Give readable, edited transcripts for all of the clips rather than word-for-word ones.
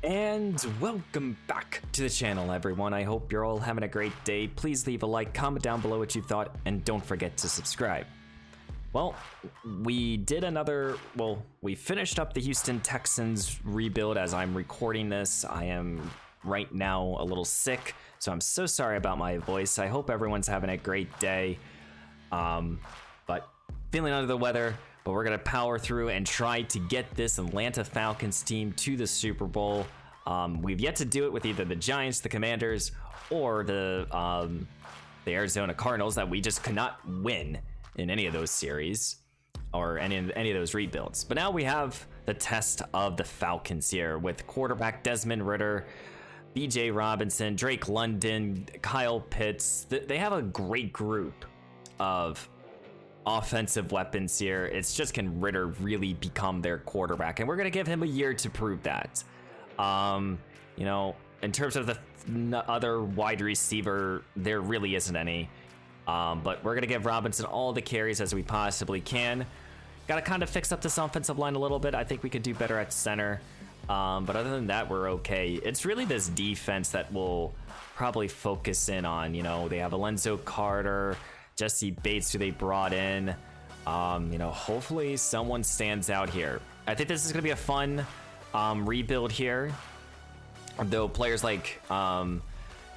And welcome back to the channel, everyone. I hope you're all having a great day. Please leave a like, comment down below what you thought, and don't forget to subscribe. Well, we finished up the Houston Texans rebuild as I'm recording this. I am right now a little sick, so I'm so sorry about my voice. I hope everyone's having a great day. But feeling under the weather, but we're gonna power through and try to get this Atlanta Falcons team to the Super Bowl. We've yet to do it with either the Giants, the Commanders, or the Arizona Cardinals that we just could not win in any of those series or any of those rebuilds. But now we have the test of the Falcons here with quarterback Desmond Ridder, B.J. Robinson, Drake London, Kyle Pitts. They have a great group of offensive weapons here. It's just, can Ridder really become their quarterback? And we're gonna give him a year to prove that. You know, in terms of the other wide receiver, there really isn't any. But we're gonna give Robinson all the carries as we possibly can. Gotta kind of fix up this offensive line a little bit. I think we could do better at center. But other than that, we're okay. It's really this defense that will probably focus in on. You know, they have Alonzo Carter, Jesse Bates, who they brought in. You know, hopefully someone stands out here. I think this is gonna be a fun rebuild here. Though players like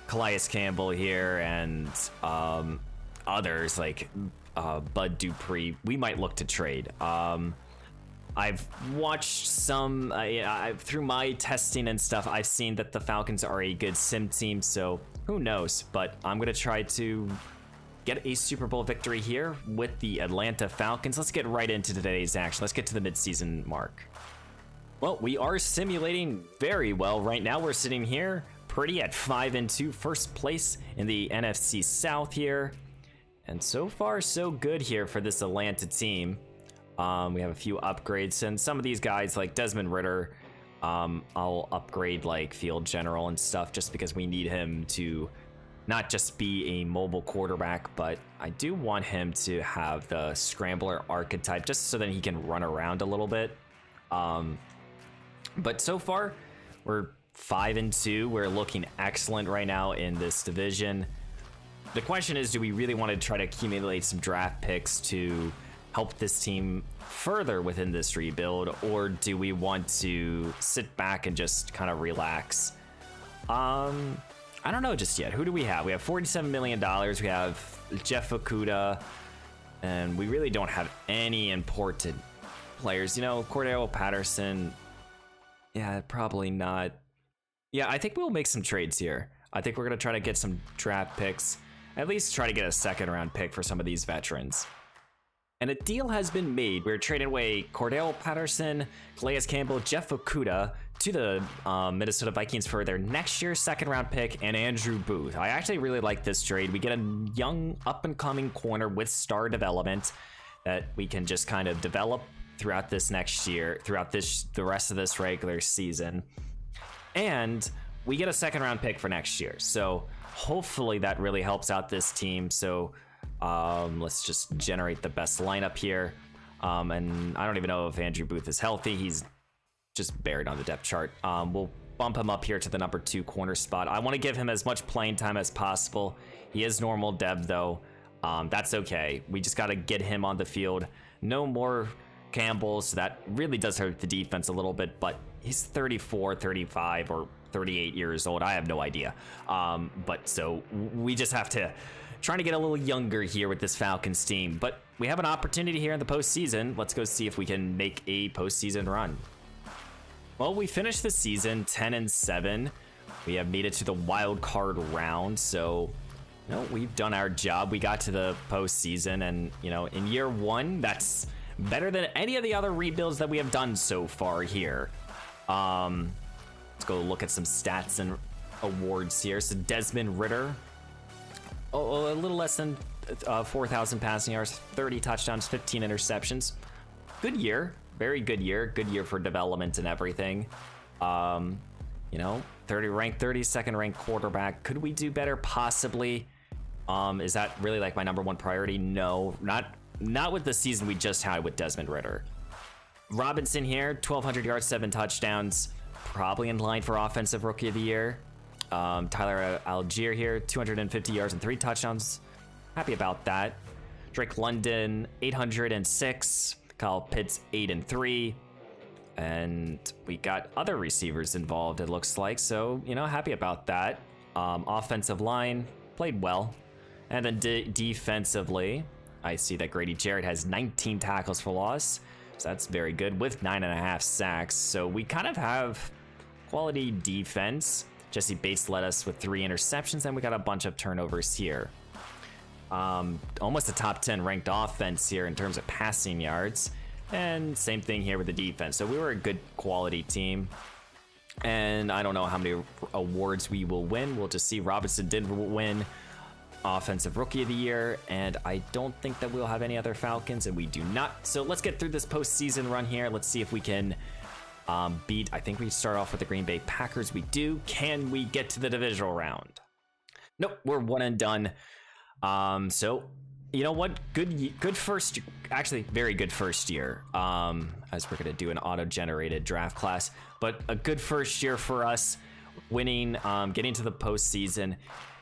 Calais Campbell here and others like Bud Dupree, we might look to trade. I've watched some through my testing and stuff. I've seen that the Falcons are a good sim team, so who knows? But I'm gonna try to get a Super Bowl victory here with the Atlanta Falcons. Let's get right into today's action. Let's get to the midseason mark. Well, we are simulating very well right now. We're sitting here pretty at 5-2, first place in the NFC South here. And so far, so good here for this Atlanta team. We have a few upgrades, and some of these guys like Desmond Ridder, I'll upgrade like field general and stuff just because we need him to not just be a mobile quarterback, but I do want him to have the scrambler archetype just so that he can run around a little bit. But so far, we're 5-2. We're looking excellent right now in this division. The question is, do we really want to try to accumulate some draft picks to help this team further within this rebuild, or do we want to sit back and just kind of relax? I don't know just yet. Who do we have? We have $47 million. We have Jeff Okudah, and we really don't have any important players. You know, Cordero Patterson, yeah, probably not. Yeah, I think we'll make some trades here. I think we're going to try to get some draft picks, at least try to get a second-round pick for some of these veterans. And a deal has been made. We're trading away Cordell Patterson, Calais Campbell, Jeff Okudah to the Minnesota Vikings for their next year's second-round pick and Andrew Booth. I actually really like this trade. We get a young, up-and-coming corner with star development that we can just kind of develop throughout this next year, throughout the rest of this regular season. And we get a second-round pick for next year. So hopefully that really helps out this team. So let's just generate the best lineup here. And I don't even know if Andrew Booth is healthy. He's just buried on the depth chart. We'll bump him up here to the number 2 corner spot. I want to give him as much playing time as possible. He is normal dev though. That's okay. We just got to get him on the field. No more Campbell, so that really does hurt the defense a little bit, but he's 34, 35, or 38 years old. I have no idea. But so we just have to trying to get a little younger here with this Falcons team, but we have an opportunity here in the postseason. Let's go see if we can make a postseason run. Well, we finished the season 10-7. We have made it to the wild card round, so you know, we've done our job. We got to the postseason, and you know, in year 1, that's better than any of the other rebuilds that we have done so far here. Let's go look at some stats and awards here. So Desmond Ridder, a little less than 4,000 passing yards, 30 touchdowns, 15 interceptions. Good year, very good year. Good year for development and everything. You know, 32nd ranked quarterback. Could we do better? Possibly. Is that really like my number 1 priority? No, not with the season we just had with Desmond Ridder. Robinson here, 1,200 yards, 7 touchdowns. probably in line for Offensive Rookie of the Year. Tyler Algier here, 250 yards and 3 touchdowns. Happy about that. Drake London, 806. Kyle Pitts, 8 and 3. And we got other receivers involved, it looks like. So, you know, happy about that. Offensive line, played well. And then defensively, I see that Grady Jarrett has 19 tackles for loss. So that's very good with 9.5 sacks. So we kind of have quality defense. Jesse Bates led us with 3 interceptions, and we got a bunch of turnovers here. Almost a top 10 ranked offense here in terms of passing yards. And same thing here with the defense. So we were a good quality team. And I don't know how many awards we will win. We'll just see. Robinson did win Offensive Rookie of the Year, and I don't think that we'll have any other Falcons, and we do not. So let's get through this postseason run here. Let's see if we can beat, I think we start off with the Green Bay Packers. We do. Can we get to the divisional round? Nope, we're one and done. So you know what? Good first, actually very good first year. As we're gonna do an auto-generated draft class, but a good first year for us, winning, getting to the postseason.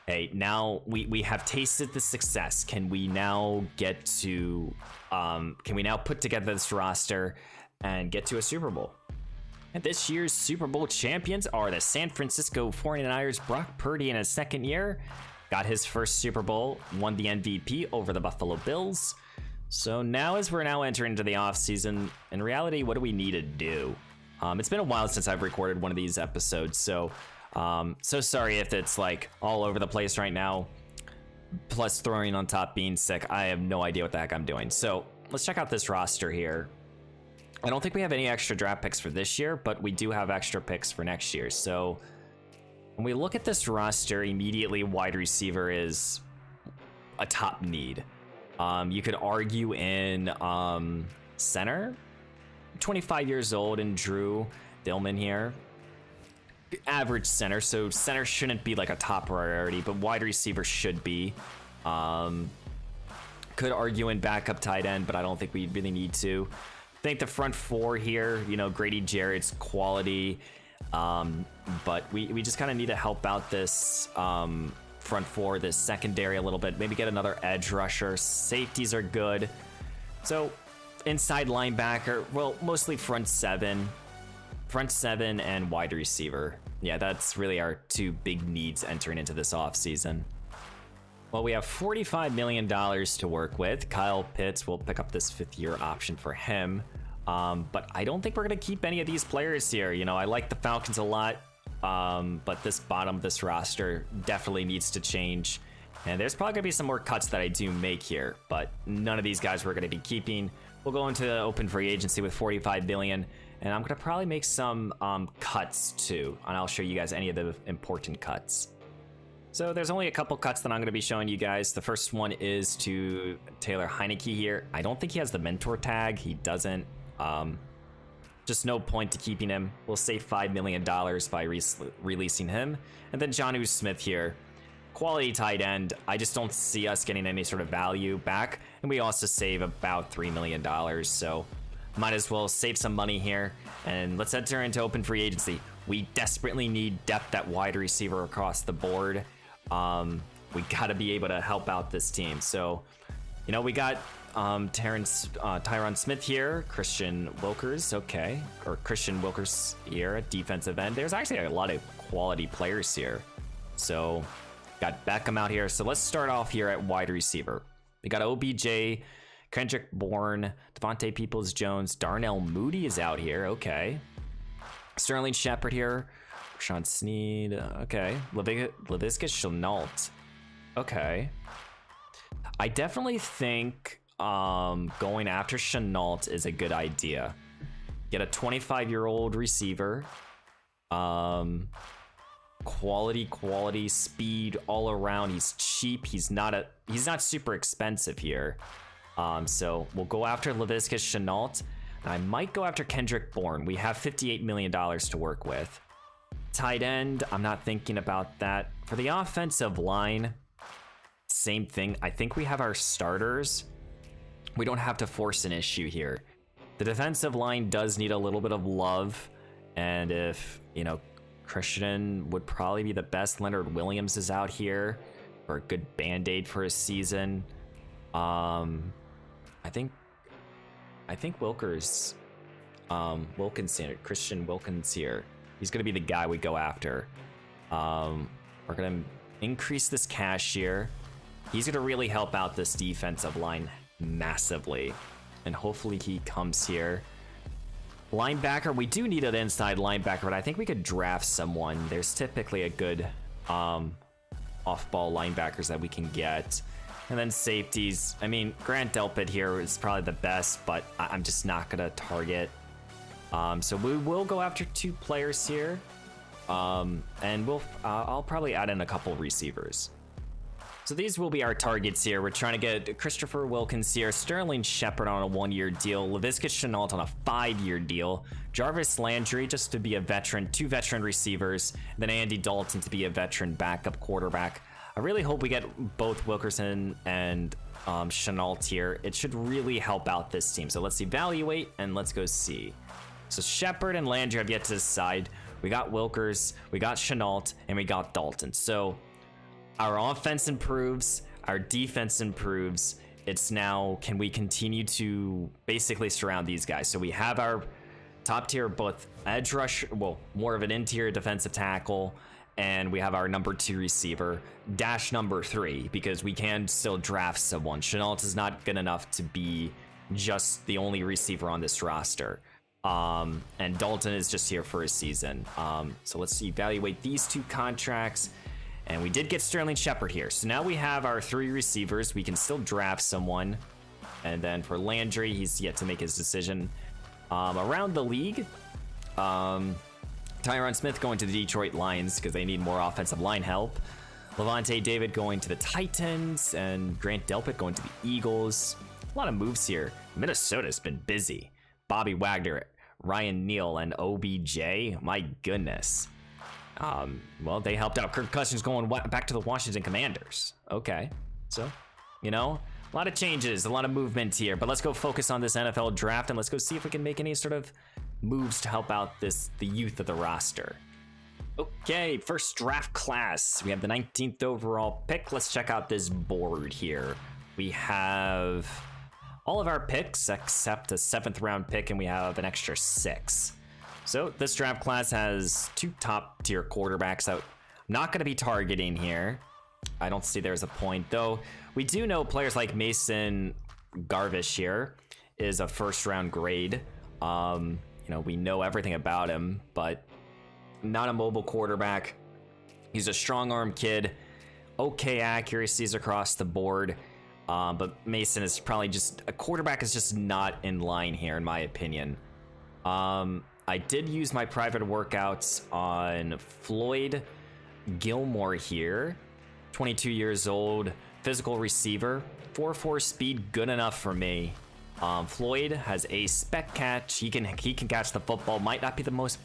Hey, now we have tasted the success. Can we now get to, can we now put together this roster and get to a Super Bowl? And this year's Super Bowl champions are the San Francisco 49ers. Brock Purdy in his second year got his first Super Bowl, won the MVP over the Buffalo Bills. So now as we're now entering into the offseason, in reality, what do we need to do? It's been a while since I've recorded one of these episodes, so sorry if it's like all over the place right now, plus throwing on top being sick. I have no idea what the heck I'm doing. So let's check out this roster here. I don't think we have any extra draft picks for this year, but we do have extra picks for next year. So when we look at this roster, immediately wide receiver is a top need. You could argue in center, 25 years old, and Drew Dillman here. Average center, so center shouldn't be like a top priority, but wide receiver should be. Could argue in backup tight end, but I don't think we really need to. I think the front four here, you know, Grady Jarrett's quality, but we just kind of need to help out this front four, this secondary a little bit. Maybe get another edge rusher. Safeties are good. So inside linebacker, well, mostly front seven and wide receiver. Yeah, that's really our two big needs entering into this offseason. Well, we have $45 million to work with. Kyle Pitts will pick up this 5th-year option for him. But I don't think we're going to keep any of these players here. You know, I like the Falcons a lot, but this bottom of this roster definitely needs to change. And there's probably going to be some more cuts that I do make here, but none of these guys we're going to be keeping. We'll go into the open free agency with $45 billion, and I'm going to probably make some cuts too, and I'll show you guys any of the important cuts. So there's only a couple cuts that I'm going to be showing you guys. The first one is to Taylor Heineke here. I don't think he has the mentor tag. He doesn't. Just no point to keeping him. We'll save $5 million by releasing him. And then Jonnu Smith here. Quality tight end. I just don't see us getting any sort of value back. And we also save about $3 million. So might as well save some money here. And let's enter into open free agency. We desperately need depth at wide receiver across the board. We got to be able to help out this team. So, you know, we got Tyron Smith here, Christian Wilkers, okay, or Christian Wilkers here at defensive end. There's actually a lot of quality players here. So, got Beckham out here. So let's start off here at wide receiver. We got OBJ, Kendrick Bourne, Devontae Peoples-Jones, Darnell Mooney is out here, okay. Sterling Shepard here, Rashawn Sneed, okay. Laviska Shenault, okay. I definitely think going after Shenault is a good idea. Get a 25-year-old receiver, quality, speed all around. He's cheap. He's not super expensive here. So we'll go after Laviska Shenault. I might go after Kendrick Bourne. We have $58 million to work with. Tight end, I'm not thinking about that. For the offensive line, same thing. I think we have our starters. We don't have to force an issue here. The defensive line does need a little bit of love, And if, you know, Christian would probably be the best. Leonard Williams is out here for a good band-aid for his season. I think Wilkins here, Christian Wilkins here. He's gonna be the guy we go after. We're gonna increase this cash here. He's gonna really help out this defensive line massively, and hopefully he comes here. Linebacker, we do need an inside linebacker, but I think we could draft someone. There's typically a good off-ball linebackers that we can get. And then safeties, I mean, Grant Delpit here is probably the best, but I'm just not gonna target. So we will go after 2 players here, and I'll probably add in a couple receivers. So these will be our targets here. We're trying to get Christopher Wilkins here, Sterling Shepard on a 1-year deal, Laviska Shenault on a 5-year deal, Jarvis Landry just to be a veteran, 2 veteran receivers, then Andy Dalton to be a veteran backup quarterback. I really hope we get both Wilkerson and Shenault here. It should really help out this team. So let's evaluate and let's go see. So Shepard and Landry have yet to decide. We got Wilkers, we got Shenault, and we got Dalton. So our offense improves, our defense improves. It's now, can we continue to basically surround these guys? So we have our top tier, both edge rush, well, more of an interior defensive tackle, and we have our number 2 receiver, dash number 3, because we can still draft someone. Shenault is not good enough to be just the only receiver on this roster. And Dalton is just here for a season. So let's evaluate these 2 contracts. And we did get Sterling Shepard here. So now we have our 3 receivers. We can still draft someone. And then for Landry, he's yet to make his decision. Around the league, Tyron Smith going to the Detroit Lions because they need more offensive line help. Levante David going to the Titans, and Grant Delpit going to the Eagles. A lot of moves here. Minnesota's been busy. Bobby Wagner, Ryan Neal, and OBJ. My goodness. Well, they helped out Kirk Cousins going back to the Washington Commanders. Okay, so, you know, a lot of changes, a lot of movement here, but let's go focus on this NFL draft and let's go see if we can make any sort of moves to help out the youth of the roster. Okay, first draft class. We have the 19th overall pick. Let's check out this board here. We have all of our picks except a 7th round pick, and we have an extra 6. So this draft class has 2 top tier quarterbacks that I'm not going to be targeting here. I don't see there's a point, though. We do know players like Mason Garvish here is a 1st round grade. You know, we know everything about him, but not a mobile quarterback. He's a strong arm kid. Okay accuracies across the board. But Mason is probably just, a quarterback is just not in line here, in my opinion. I did use my private workouts on Floyd Gilmore here, 22 years old, physical receiver, 4.4 speed, good enough for me. Floyd has a spec catch. He can catch the football. Might not be the most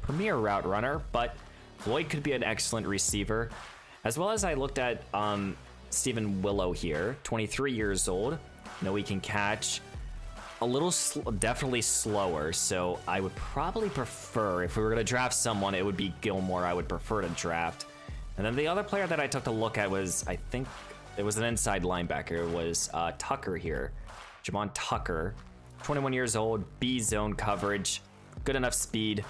premier route runner, but Floyd could be an excellent receiver. As well as I looked at Stephen Willow here, 23 years old. No, he can catch. A little, definitely slower, so I would probably prefer, if we were going to draft someone, it would be Gilmore I would prefer to draft. And then the other player that I took a look at was, I think it was an inside linebacker, it was Tucker here. Javon Tucker, 21 years old, B zone coverage, good enough speed,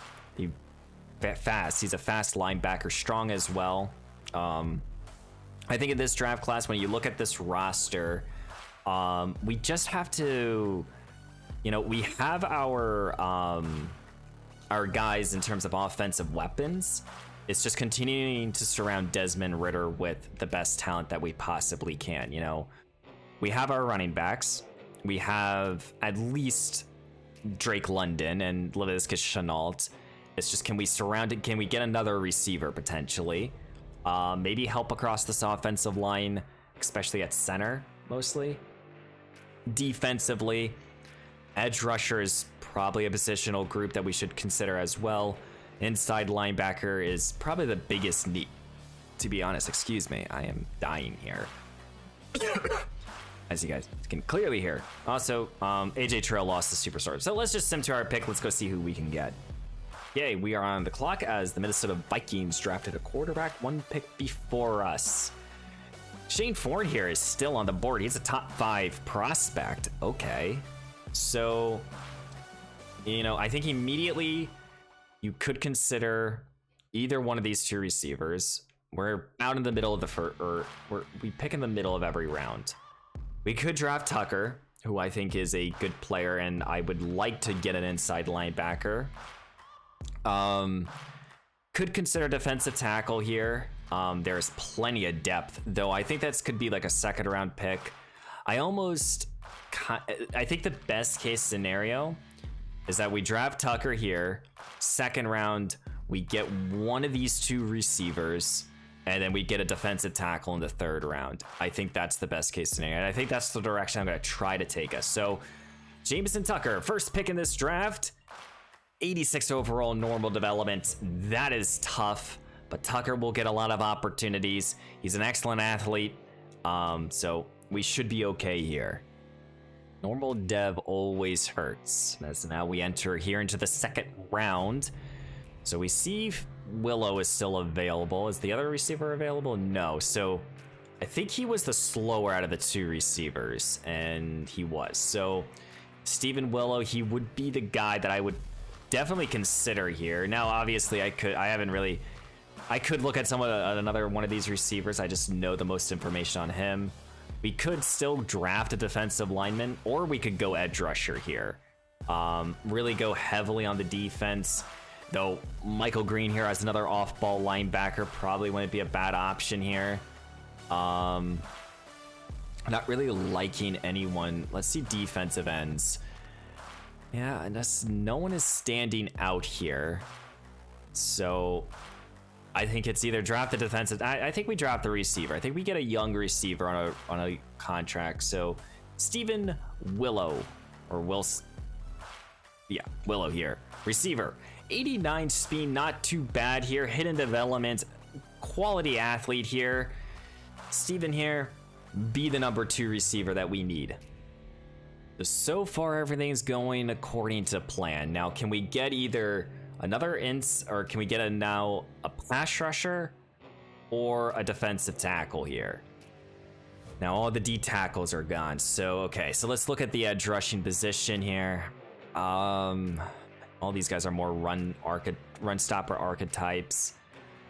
fast. He's a fast linebacker, strong as well. I think in this draft class, when you look at this roster, we just have to, you know, we have our guys in terms of offensive weapons. It's just continuing to surround Desmond Ridder with the best talent that we possibly can. You know, we have our running backs. We have at least Drake London and Laviska Shenault. It's just, can we surround it? Can we get another receiver potentially? Maybe help across this offensive line, especially at center, mostly. Defensively, edge rusher is probably a positional group that we should consider as well. Inside linebacker is probably the biggest need. To be honest, excuse me, I am dying here. As you guys can clearly hear. Also, AJ Terrell lost the superstar. So let's just sim to our pick. Let's go see who we can get. Yay, we are on the clock as the Minnesota Vikings drafted a quarterback 1 pick before us. Shane Ford here is still on the board. He's a top 5 prospect. Okay. So, you know, I think immediately you could consider either one of these 2 receivers. We're out in the middle of the first, or we pick in the middle of every round. We could draft Tucker, who I think is a good player, and I would like to get an inside linebacker. Could consider defensive tackle here. There's plenty of depth, though I think that could be like a 2nd round pick. I think the best case scenario is that we draft Tucker here, 2nd round, we get one of these 2 receivers, and then we get a defensive tackle in the 3rd round. I think that's the best case scenario, and I think that's the direction I'm going to try to take us. So, Jameson Tucker, first pick in this draft, 86 overall normal development. That is tough, but Tucker will get a lot of opportunities. He's an excellent athlete, so we should be okay here. Normal dev always hurts. As now we enter here into the 2nd round. So we see Willow is still available. Is the other receiver available? No. So I think he was the slower out of the 2 receivers, and he was. So Stephen Willow, he would be the guy that I would definitely consider here. Now, obviously, I could look at another one of these receivers. I just know the most information on him. We could still draft a defensive lineman, or we could go edge rusher here. Really go heavily on the defense. Though Michael Green here as another off-ball linebacker probably wouldn't be a bad option here. Not really liking anyone. Let's see defensive ends. Yeah, and no one is standing out here. So I think it's either draft the defensive. I think we draft the receiver. I think we get a young receiver on a contract. So Stephen Willow, or Wilson. Yeah, Willow here. Receiver. 89 speed, not too bad here. Hidden development, quality athlete here. Steven here, be the number 2 receiver that we need. So far, everything's going according to plan. Now, can we get either another or can we get a pass rusher or a defensive tackle here? Now, all the D tackles are gone. So, okay, so let's look at the edge rushing position here. All these guys are more run stopper archetypes.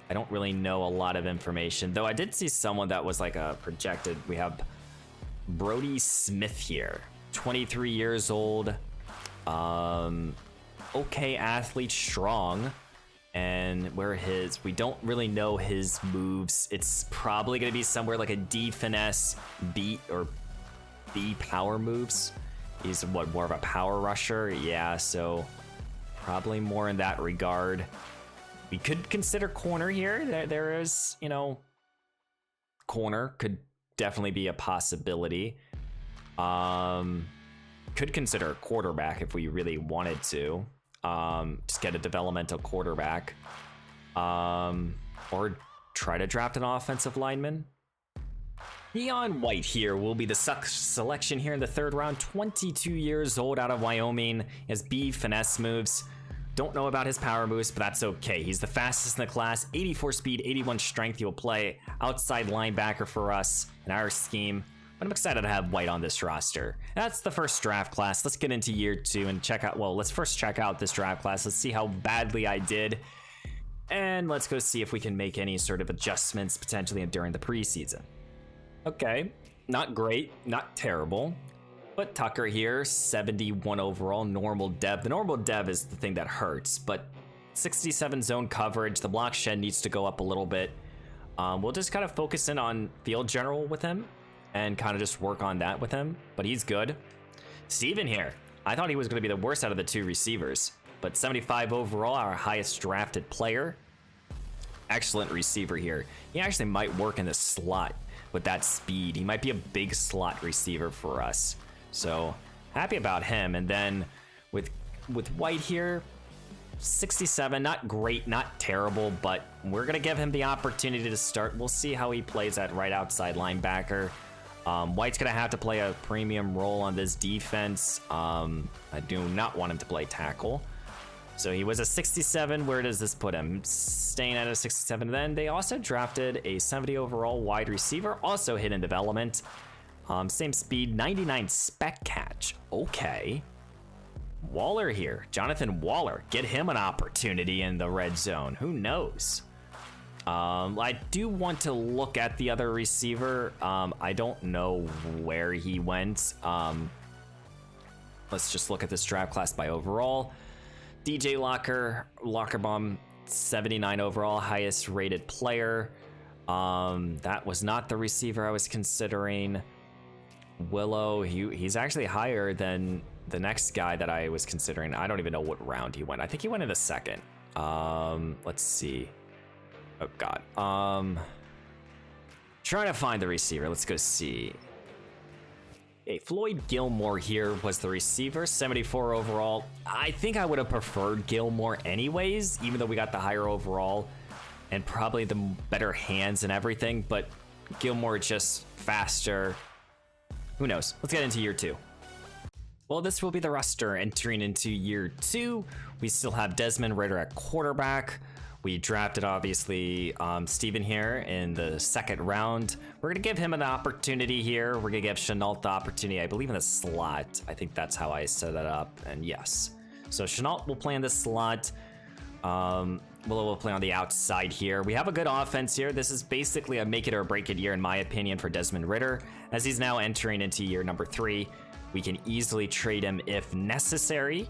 I don't really know a lot of information, though I did see someone that was like a projected. We have Brody Smith here, 23 years old. Okay athlete, strong. And we don't really know his moves. It's probably gonna be somewhere like a D finesse, B or B power moves. He's more of a power rusher? Yeah, so probably more in that regard. We could consider corner here. There is, corner could definitely be a possibility. Could consider a quarterback if we really wanted to. Just get a developmental quarterback. Or try to draft an offensive lineman. Neon White here will be the selection here in the 3rd round. 22 years old, out of Wyoming. He has B finesse moves. Don't know about his power moves, but that's okay. He's the fastest in the class. 84 speed, 81 strength. He will play outside linebacker for us in our scheme. But I'm excited to have White on this roster. That's the first draft class. Let's get into year 2 and check out. Well, let's first check out this draft class. Let's see how badly I did. And let's go see if we can make any sort of adjustments potentially during the preseason. Okay, not great, not terrible, but Tucker here, 71 overall, normal dev. The normal dev is the thing that hurts, but 67 zone coverage. The block shed needs to go up a little bit. We'll just kind of focus in on field general with him and kind of just work on that with him, but he's good. Steven here, I thought he was going to be the worst out of the 2 receivers, but 75 overall, our highest drafted player. Excellent receiver here. He actually might work in the slot. With that speed, he might be a big slot receiver for us. So happy about him. And then with White here, 67, not great, not terrible, but we're gonna give him the opportunity to start. We'll see how he plays at right outside linebacker. White's gonna have to play a premium role on this defense. I do not want him to play tackle. So he was a 67. Where does this put him? Staying at a 67. Then they also drafted a 70 overall wide receiver, also hit in development. Same speed, 99 spec catch. Okay. Waller here, Jonathan Waller. Get him an opportunity in the red zone. Who knows? I do want to look at the other receiver. I don't know where he went. Let's just look at this draft class by overall. DJ Lockerbomb, 79 overall, highest rated player. That was not the receiver I was considering. Willow, he's actually higher than the next guy that I was considering. I don't even know what round he went. I think he went in the second. Let's see. Oh God. Trying to find the receiver. Let's go see. Okay, Floyd Gilmore here was the receiver, 74 overall. I think I would have preferred Gilmore anyways, even though we got the higher overall and probably the better hands and everything, but Gilmore just faster. Who knows? Let's get into year 2. Well, this will be the roster entering into year 2. We still have Desmond Ridder at quarterback. We drafted, obviously, Steven here in the second round. We're going to give him an opportunity here. We're going to give Chenault the opportunity, I believe, in the slot. I think that's how I set it up, and yes. So Chenault will play in the slot. Willow will play on the outside here. We have a good offense here. This is basically a make it or break it year, in my opinion, for Desmond Ridder. As he's now entering into year number 3, we can easily trade him if necessary.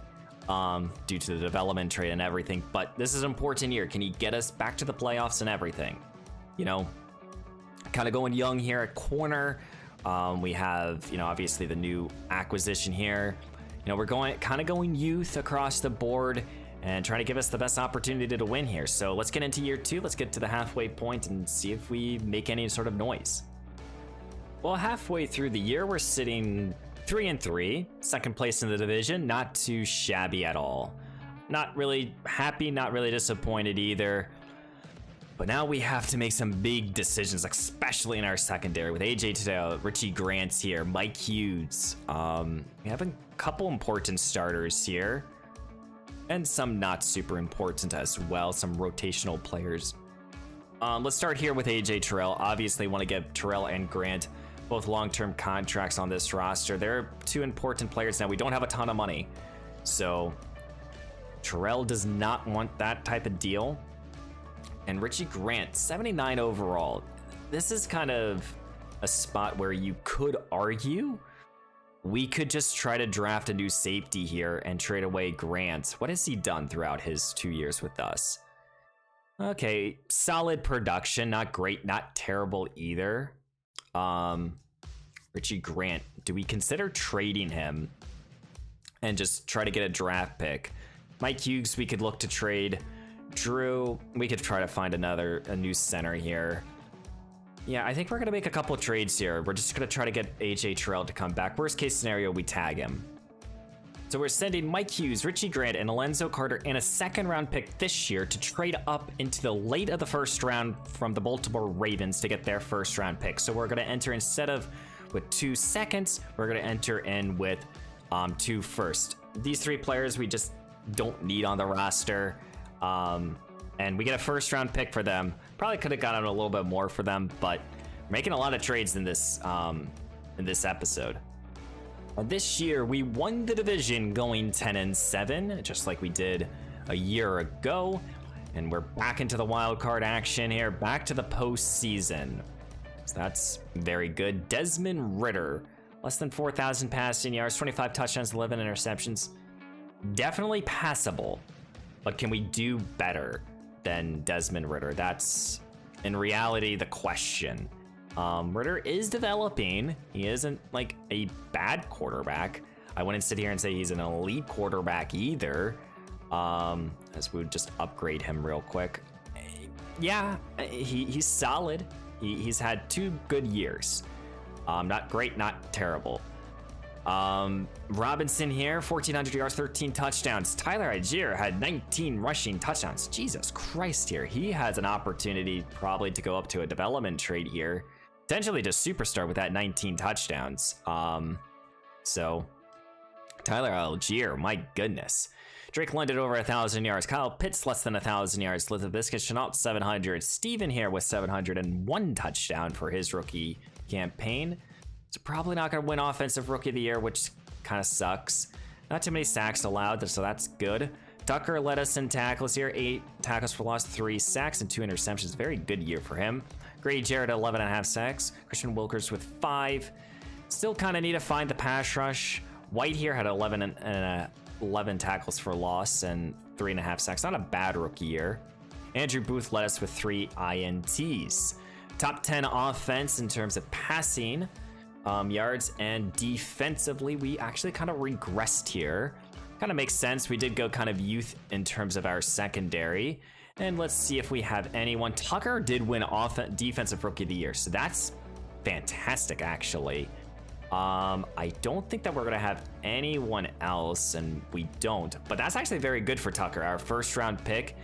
Due to the development trade and everything, but this is an important year. Can he get us back to the playoffs and everything? You know, kind of going young here at corner. We have, you know, obviously the new acquisition here. You know, we're going youth across the board and trying to give us the best opportunity to win here. So let's get into year 2. Let's get to the halfway point and see if we make any sort of noise. Well, halfway through the year, we're sitting 3-3, second place in the division. Not too shabby at all. Not really happy, not really disappointed either. But now we have to make some big decisions, especially in our secondary with AJ Tadeo, Richie Grant's here, Mike Hughes. We have a couple important starters here, and some not super important as well, some rotational players. Let's start here with AJ Terrell. Obviously want to give Terrell and Grant both long-term contracts on this roster. They're 2 important players now. We don't have a ton of money, so Terrell does not want that type of deal. And Richie Grant, 79 overall. This is kind of a spot where you could argue we could just try to draft a new safety here and trade away Grant. What has he done throughout his 2 years with us? Okay, solid production, not great, not terrible either. Richie Grant, do we consider trading him and just try to get a draft pick? Mike Hughes, we could look to trade. Drew, we could try to find a new center here. Yeah, I think we're gonna make a couple trades here. We're just gonna try to get AJ Terrell to come back. Worst case scenario, we tag him. So we're sending Mike Hughes, Richie Grant, and Alonzo Carter and a second round pick this year to trade up into the late of the first round from the Baltimore Ravens to get their first round pick. So we're going to enter, instead of with 2 seconds, we're going to enter in with 2 first. These 3 players we just don't need on the roster. And we get a first round pick for them. Probably could have gotten a little bit more for them, but we're making a lot of trades in this episode. This year, we won the division going 10-7, just like we did a year ago. And we're back into the wild card action here, back to the postseason. So that's very good. Desmond Ridder, less than 4,000 passing yards, 25 touchdowns, 11 interceptions. Definitely passable, but can we do better than Desmond Ridder? That's, in reality, the question. Ridder is developing. He isn't like a bad quarterback. I wouldn't sit here and say he's an elite quarterback either. As we would just upgrade him real quick. Yeah, he's solid. He's had 2 good years. Not great, not terrible. Robinson here, 1,400 yards, 13 touchdowns. Tyler Algier had 19 rushing touchdowns. Jesus Christ here. He has an opportunity probably to go up to a development trade here. Potentially just superstar with that 19 touchdowns. So Tyler Algier, my goodness. Drake London over 1,000 yards. Kyle Pitts less than 1,000 yards. Lavisca Chenault 700. Steven here with 701 touchdown for his rookie campaign. So probably not going to win Offensive Rookie of the Year, which kind of sucks. Not too many sacks allowed, so that's good. Tucker led us in tackles here. 8 tackles for loss, 3 sacks, and 2 interceptions. Very good year for him. Grady Jarrett, 11.5 sacks. Christian Wilkers with 5. Still kind of need to find the pass rush. White here had 11 tackles for loss and 3.5 sacks. Not a bad rookie year. Andrew Booth led us with 3 INTs. Top 10 offense in terms of passing yards, and defensively, we actually kind of regressed here. Kind of makes sense. We did go kind of youth in terms of our secondary. And let's see if we have anyone. Tucker did win Defensive Rookie of the Year, so that's fantastic, actually. I don't think that we're going to have anyone else, and we don't. But that's actually very good for Tucker, our first-round pick.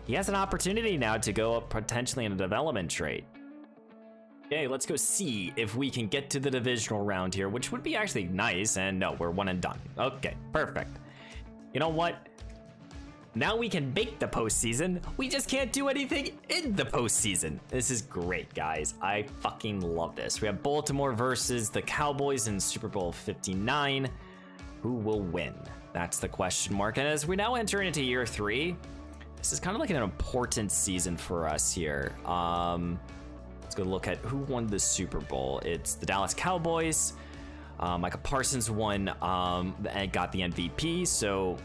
He has an opportunity now to go up potentially in a development trade. Okay, let's go see if we can get to the divisional round here, which would be actually nice. And no, we're one and done. Okay, perfect. You know what? Now we can make the postseason. We just can't do anything in the postseason. This is great, guys. I fucking love this. We have Baltimore versus the Cowboys in Super Bowl 59. Who will win? That's the question mark. And as we now enter into year 3, this is kind of like an important season for us here. Let's go look at who won the Super Bowl. It's the Dallas Cowboys. Micah Parsons won and got the MVP. So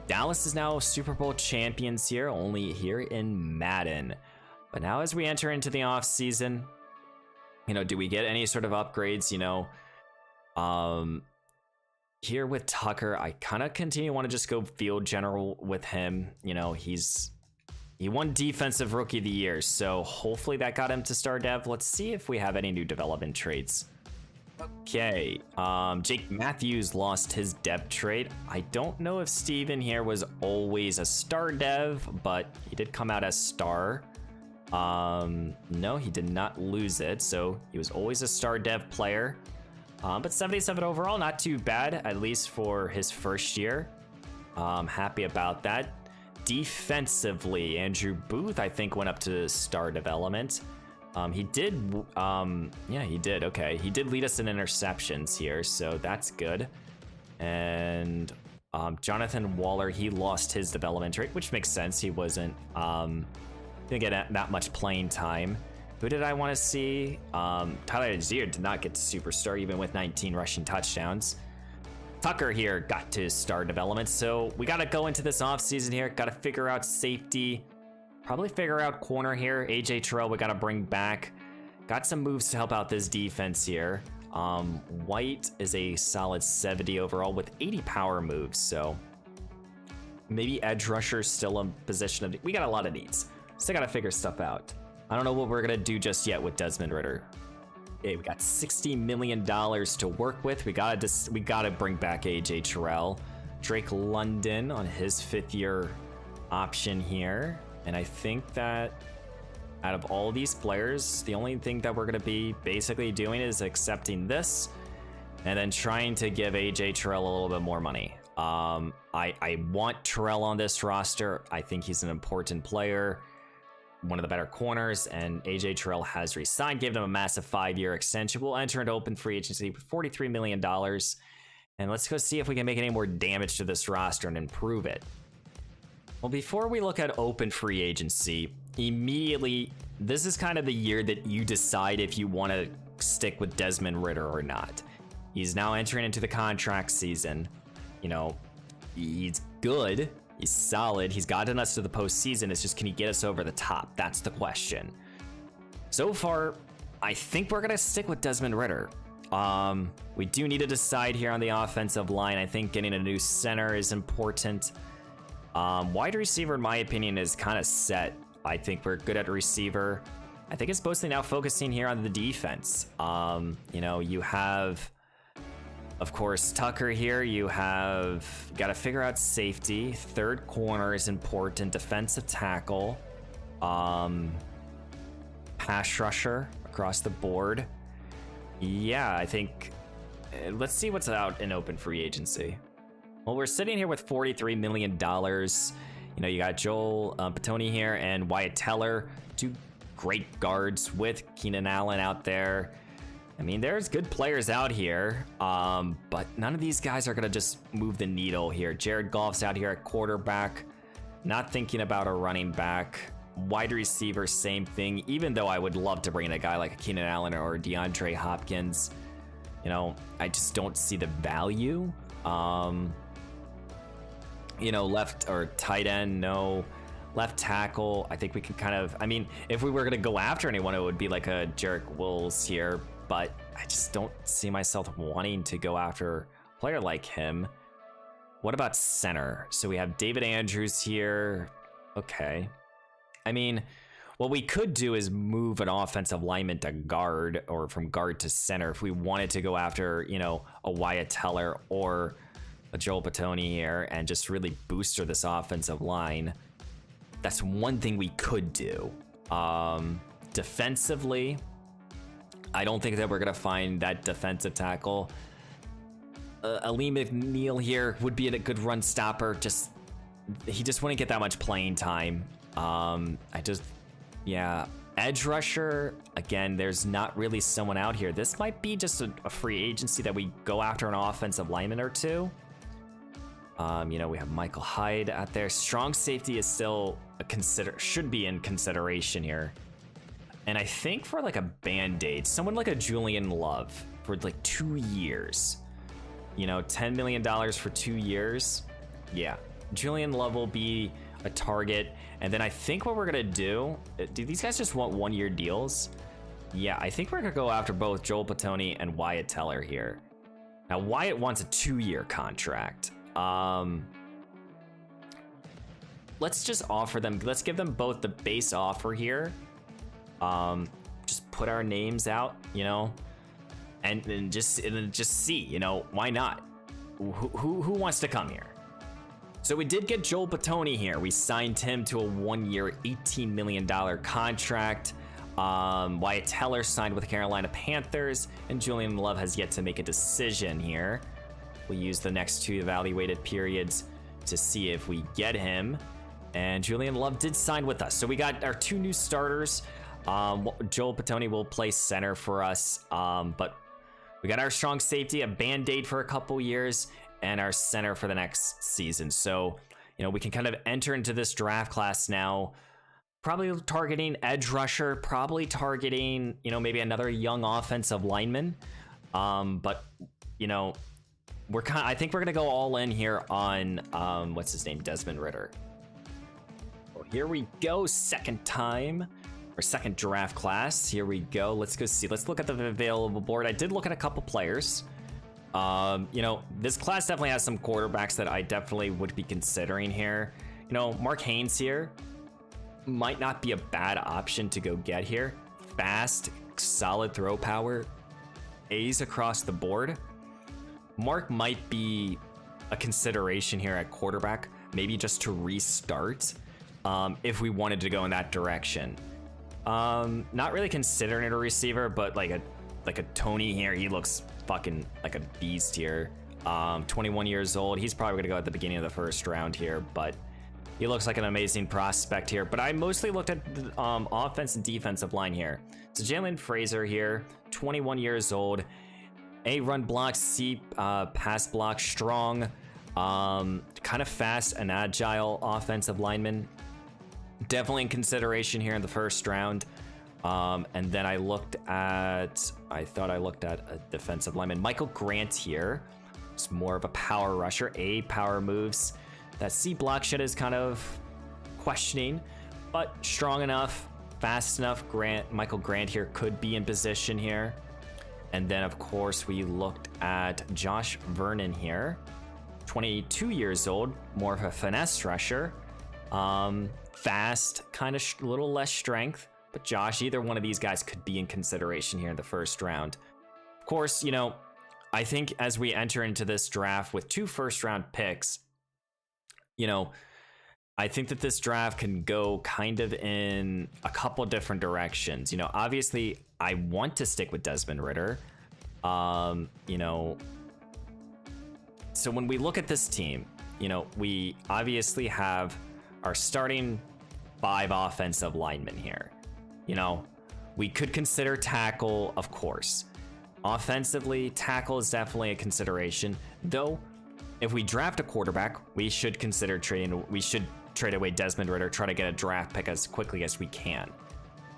Dallas is now Super Bowl champions here, only here in Madden. But now as we enter into the off season, do we get any sort of upgrades? Here with Tucker, I kind of want to just go field general with him. He won Defensive Rookie of the Year, so hopefully that got him to star dev. Let's see if we have any new development traits. Okay, Jake Matthews lost his dev trait. I don't know if Steven here was always a star dev, but he did come out as star. No, he did not lose it, so he was always a star dev player. But 77 overall, not too bad, at least for his first year. Happy about that. Defensively, Andrew Booth, I think, went up to star development. He did, he did, okay. He did lead us in interceptions here, so that's good. And Jonathan Waller, he lost his development trait, which makes sense. He wasn't gonna get that much playing time. Who did I want to see? Tyler Azier did not get to superstar, even with 19 rushing touchdowns. Tucker here got to star development, so we got to go into this offseason here. Got to figure out safety, probably figure out corner here. AJ Terrell, we got to bring back. Got some moves to help out this defense here. White is a solid 70 overall with 80 power moves, so maybe edge rusher still in position of. We got a lot of needs. Still got to figure stuff out. I don't know what we're gonna do just yet with Desmond Ridder. Okay, we got $60 million to work with. We gotta bring back AJ Terrell. Drake London on his 5th year option here. And I think that out of all these players, the only thing that we're gonna be basically doing is accepting this and then trying to give AJ Terrell a little bit more money. I want Terrell on this roster. I think he's an important player, one of the better corners, and AJ Terrell has re-signed, gave him a massive 5-year extension. We'll enter into open free agency with $43 million. And let's go see if we can make any more damage to this roster and improve it. Well, before we look at open free agency, immediately, this is kind of the year that you decide if you want to stick with Desmond Ridder or not. He's now entering into the contract season. He's good. He's solid. He's gotten us to the postseason. It's just, can he get us over the top? That's the question. So far, I think we're going to stick with Desmond Ridder. We do need to decide here on the offensive line. I think getting a new center is important. Wide receiver, in my opinion, is kind of set. I think we're good at receiver. I think it's mostly now focusing here on the defense. You have, of course, Tucker here. You have got to figure out safety. Third corner is important. Defensive tackle. Pass rusher across the board. Yeah, I think. Let's see what's out in open free agency. Well, we're sitting here with $43 million. You know, you got Joel Patoni here and Wyatt Teller, two great guards with Keenan Allen out there. I mean, there's good players out here, but none of these guys are going to just move the needle here. Jared Goff's out here at quarterback, not thinking about a running back. Wide receiver, same thing, even though I would love to bring in a guy like a Keenan Allen or DeAndre Hopkins. You know, I just don't see the value. You know, left or tight end, no. Left tackle, I think we can kind of, I mean, if we were going to go after anyone, it would be like a Jarek Wills here, but I just don't see myself wanting to go after a player like him. What about center? So we have David Andrews here. Okay. I mean, what we could do is move an offensive lineman to guard or from guard to center if we wanted to go after, you know, a Wyatt Teller or a Joel Patoni here and just really booster this offensive line. That's one thing we could do. Defensively, I don't think that we're gonna find that defensive tackle. Ali McNeil here would be a good run stopper. He just wouldn't get that much playing time. Yeah, edge rusher. Again, there's not really someone out here. This might be just a free agency that we go after an offensive lineman or two. You know, we have Michael Hyde out there. Strong safety is still should be in consideration here. And I think for like a band-aid, someone like a Julian Love for like 2 years. You know, $10 million for 2 years. Yeah, Julian Love will be a target. And then I think what we're gonna do these guys just want 1-year deals? Yeah, I think we're gonna go after both Joel Patoni and Wyatt Teller here. Now Wyatt wants a 2-year contract. Let's just offer them, let's give them both the base offer here. Just put our names out, you know, and just see, you know, why not? Who wants to come here? So we did get Joel Patoni here. We signed him to a 1-year, $18 million contract. Wyatt Teller signed with the Carolina Panthers, and Julian Love has yet to make a decision here. We'll use the next 2 evaluated periods to see if we get him. And Julian Love did sign with us. So we got our 2 new starters. Joel Patoni will play center for us, but we got our strong safety, a band-aid for a couple years, and our center for the next season. So, you know, we can kind of enter into this draft class now, probably targeting edge rusher, probably targeting, you know, maybe another young offensive lineman. But, you know, I think we're gonna go all in here on what's his name, Desmond Ridder. Well, here we go, second time. Our second draft class. Here we go. Let's go see. Let's look at the available board. I did look at a couple players. You know, this class definitely has some quarterbacks that I definitely would be considering here. You know, Mark Haynes here might not be a bad option to go get here. Fast, solid throw power, A's across the board. Mark might be a consideration here at quarterback, maybe just to restart if we wanted to go in that direction. Not really considering it a receiver, but like a Tony here, he looks fucking like a beast here. 21 years old. He's probably gonna go at the beginning of the first round here, but he looks like an amazing prospect here. But I mostly looked at the offense and defensive line here. So Jalen Frazier here, 21 years old. A run block, C pass block, strong, kind of fast and agile offensive lineman. Definitely in consideration here in the first round. And then I thought I looked at a defensive lineman. Michael Grant here. It's more of a power rusher. A power moves. That C block shit is kind of questioning, but strong enough, fast enough. Michael Grant here could be in position here. And then of course we looked at Josh Vernon here. 22 years old, more of a finesse rusher. Fast, kind of a little less strength, but Josh, either one of these guys could be in consideration here in the first round. Of course, you know, I think as we enter into this draft with 2 first-round picks, you know, I think that this draft can go kind of in a couple different directions. You know, obviously, I want to stick with Desmond Ridder. You know, So when we look at this team, you know, we obviously have our starting 5 offensive linemen here. You know, we could consider tackle, of course. Offensively, tackle is definitely a consideration, though. If we draft a quarterback, we should consider trading. We should trade away Desmond Ridder, try to get a draft pick as quickly as we can.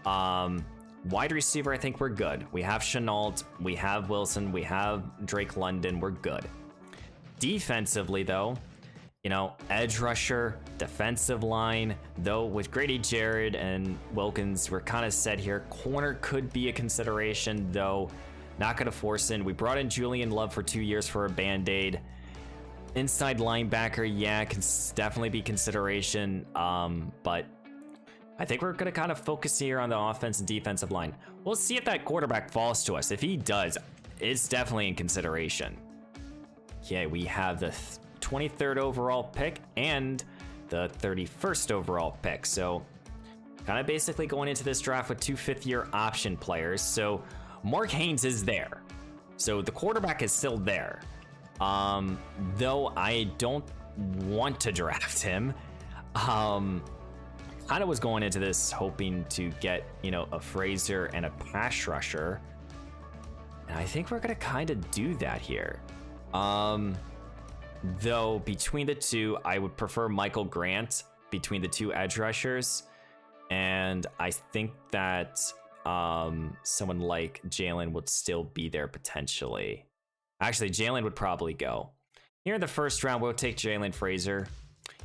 Wide receiver, I think we're good. We have Chenault, we have Wilson, we have Drake London, we're good. Defensively, though, you know, edge rusher, defensive line, though with Grady Jarrett and Wilkins, we're kind of set here. Corner could be a consideration, though not going to force in. We brought in Julian Love for 2 years for a Band-Aid. Inside linebacker, yeah, can definitely be consideration, but I think we're going to kind of focus here on the offense and defensive line. We'll see if that quarterback falls to us. If he does, it's definitely in consideration. Okay, we have the 23rd overall pick and the 31st overall pick. So kind of basically going into this draft with 2 fifth-year option players. So Mark Haynes is there. So the quarterback is still there. Though I don't want to draft him. Kind of was going into this hoping to get, you know, a Fraser and a pass rusher. And I think we're going to kind of do that here. Though between the two, I would prefer Michael Grant between the 2 edge rushers. And I think that someone like Jalen would still be there potentially. Actually, Jalen would probably go. Here in the first round, we'll take Jalen Fraser.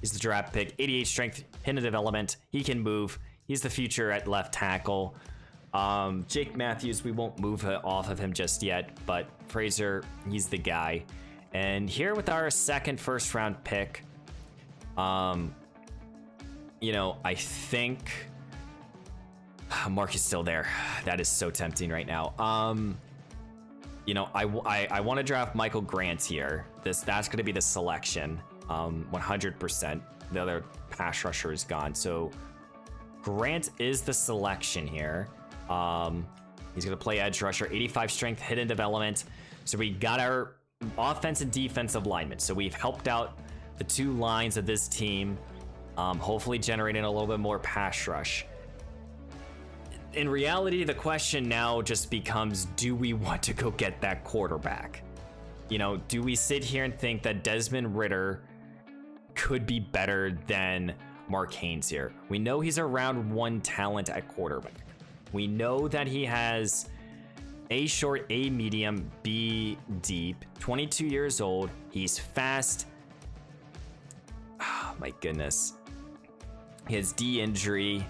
He's the draft pick, 88 strength, hidden development. He can move. He's the future at left tackle. Jake Matthews, we won't move off of him just yet, but Fraser, he's the guy. And here with our second first round pick, you know, I think Mark is still there. That is so tempting right now. You know, I want to draft Michael Grant here. That's going to be the selection. 100%. The other pass rusher is gone. So Grant is the selection here. He's going to play edge rusher, 85 strength, hidden development. So we got our offense and defensive linemen. So we've helped out the 2 lines of this team, hopefully generating a little bit more pass rush. In reality, the question now just becomes, do we want to go get that quarterback? You know, do we sit here and think that Desmond Ridder could be better than Mark Haynes here? We know he's a round 1 talent at quarterback. We know that he has A short, A medium, B deep, 22 years old. He's fast. Oh, my goodness. He has D injury.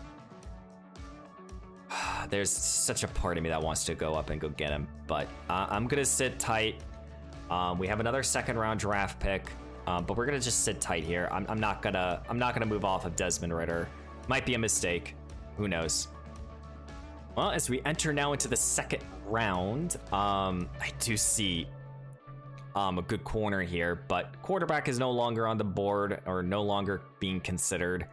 There's such a part of me that wants to go up and go get him, but I'm gonna sit tight. We have another second round draft pick, but we're gonna just sit tight here. I'm not gonna move off of Desmond Ridder. Might be a mistake. Who knows? Well, as we enter now into the second round, I do see a good corner here, but quarterback is no longer on the board or no longer being considered.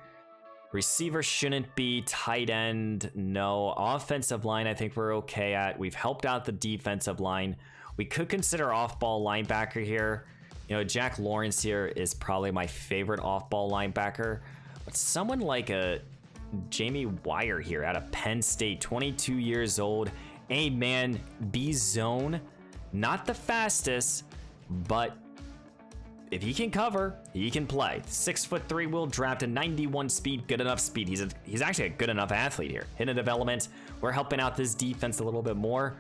Receiver shouldn't be. Tight end, no. Offensive line, I think we're okay at. We've helped out the defensive line. We could consider off-ball linebacker here. You know, Jack Lawrence here is probably my favorite off-ball linebacker. But someone like a Jamie Wire here out of Penn State, 22 years old. A-man, B-zone. Not the fastest, but if he can cover, he can play. 6'3", will draft a 91 speed, good enough speed. He's actually a good enough athlete here. Hidden development. We're helping out this defense a little bit more.